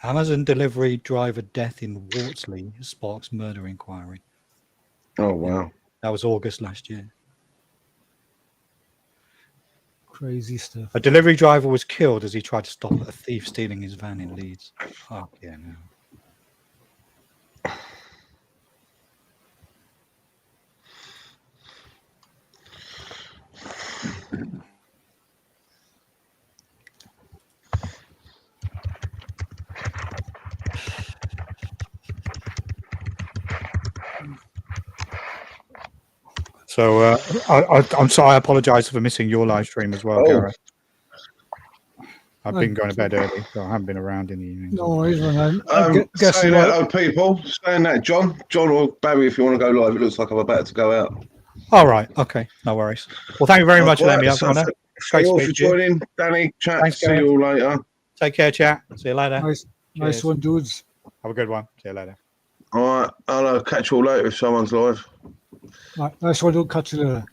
Amazon delivery driver death in Wortley sparks murder inquiry. Oh wow! That was August last year. Crazy stuff. A delivery driver was killed as he tried to stop a thief stealing his van in Leeds. Fuck yeah, no. So I'm sorry. I apologise for missing your live stream as well, Gareth. I've been going to bed early, so I haven't been around in the evenings. No worries, man. Saying that, people. Saying that, John or Barry, if you want to go live, it looks like I'm about to go out. All right. Okay. No worries. Well, thank you very much for letting me up, Connar. Thanks for joining. Danny, chat. Thanks, see you all later. Take care, chat. See you later. Nice one, dudes. Have a good one. See you later. All right. I'll catch you all later if someone's live. Right, nice one, dude. Catch you later.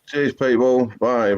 Cheers, people. Bye.